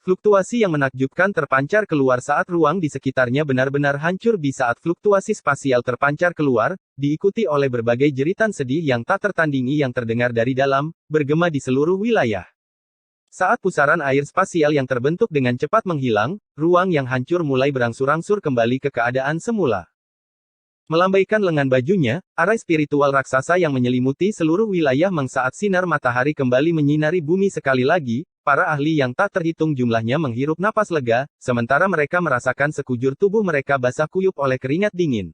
Fluktuasi yang menakjubkan terpancar keluar saat ruang di sekitarnya benar-benar hancur di saat fluktuasi spasial terpancar keluar, diikuti oleh berbagai jeritan sedih yang tak tertandingi yang terdengar dari dalam, bergema di seluruh wilayah. Saat pusaran air spasial yang terbentuk dengan cepat menghilang, ruang yang hancur mulai berangsur-angsur kembali ke keadaan semula. Melambaikan lengan bajunya, arai spiritual raksasa yang menyelimuti seluruh wilayah saat sinar matahari kembali menyinari bumi sekali lagi, para ahli yang tak terhitung jumlahnya menghirup napas lega, sementara mereka merasakan sekujur tubuh mereka basah kuyup oleh keringat dingin.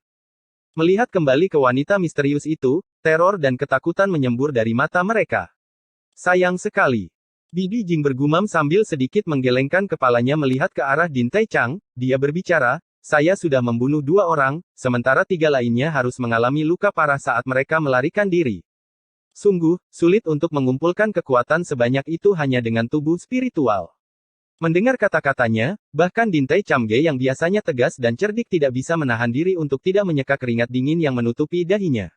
Melihat kembali ke wanita misterius itu, teror dan ketakutan menyembur dari mata mereka. Sayang sekali. Bibi Jing bergumam sambil sedikit menggelengkan kepalanya melihat ke arah Din Tai Chang, dia berbicara, saya sudah membunuh 2 orang, sementara 3 lainnya harus mengalami luka parah saat mereka melarikan diri. Sungguh, sulit untuk mengumpulkan kekuatan sebanyak itu hanya dengan tubuh spiritual. Mendengar kata-katanya, bahkan Din Tai Chamge yang biasanya tegas dan cerdik tidak bisa menahan diri untuk tidak menyeka keringat dingin yang menutupi dahinya.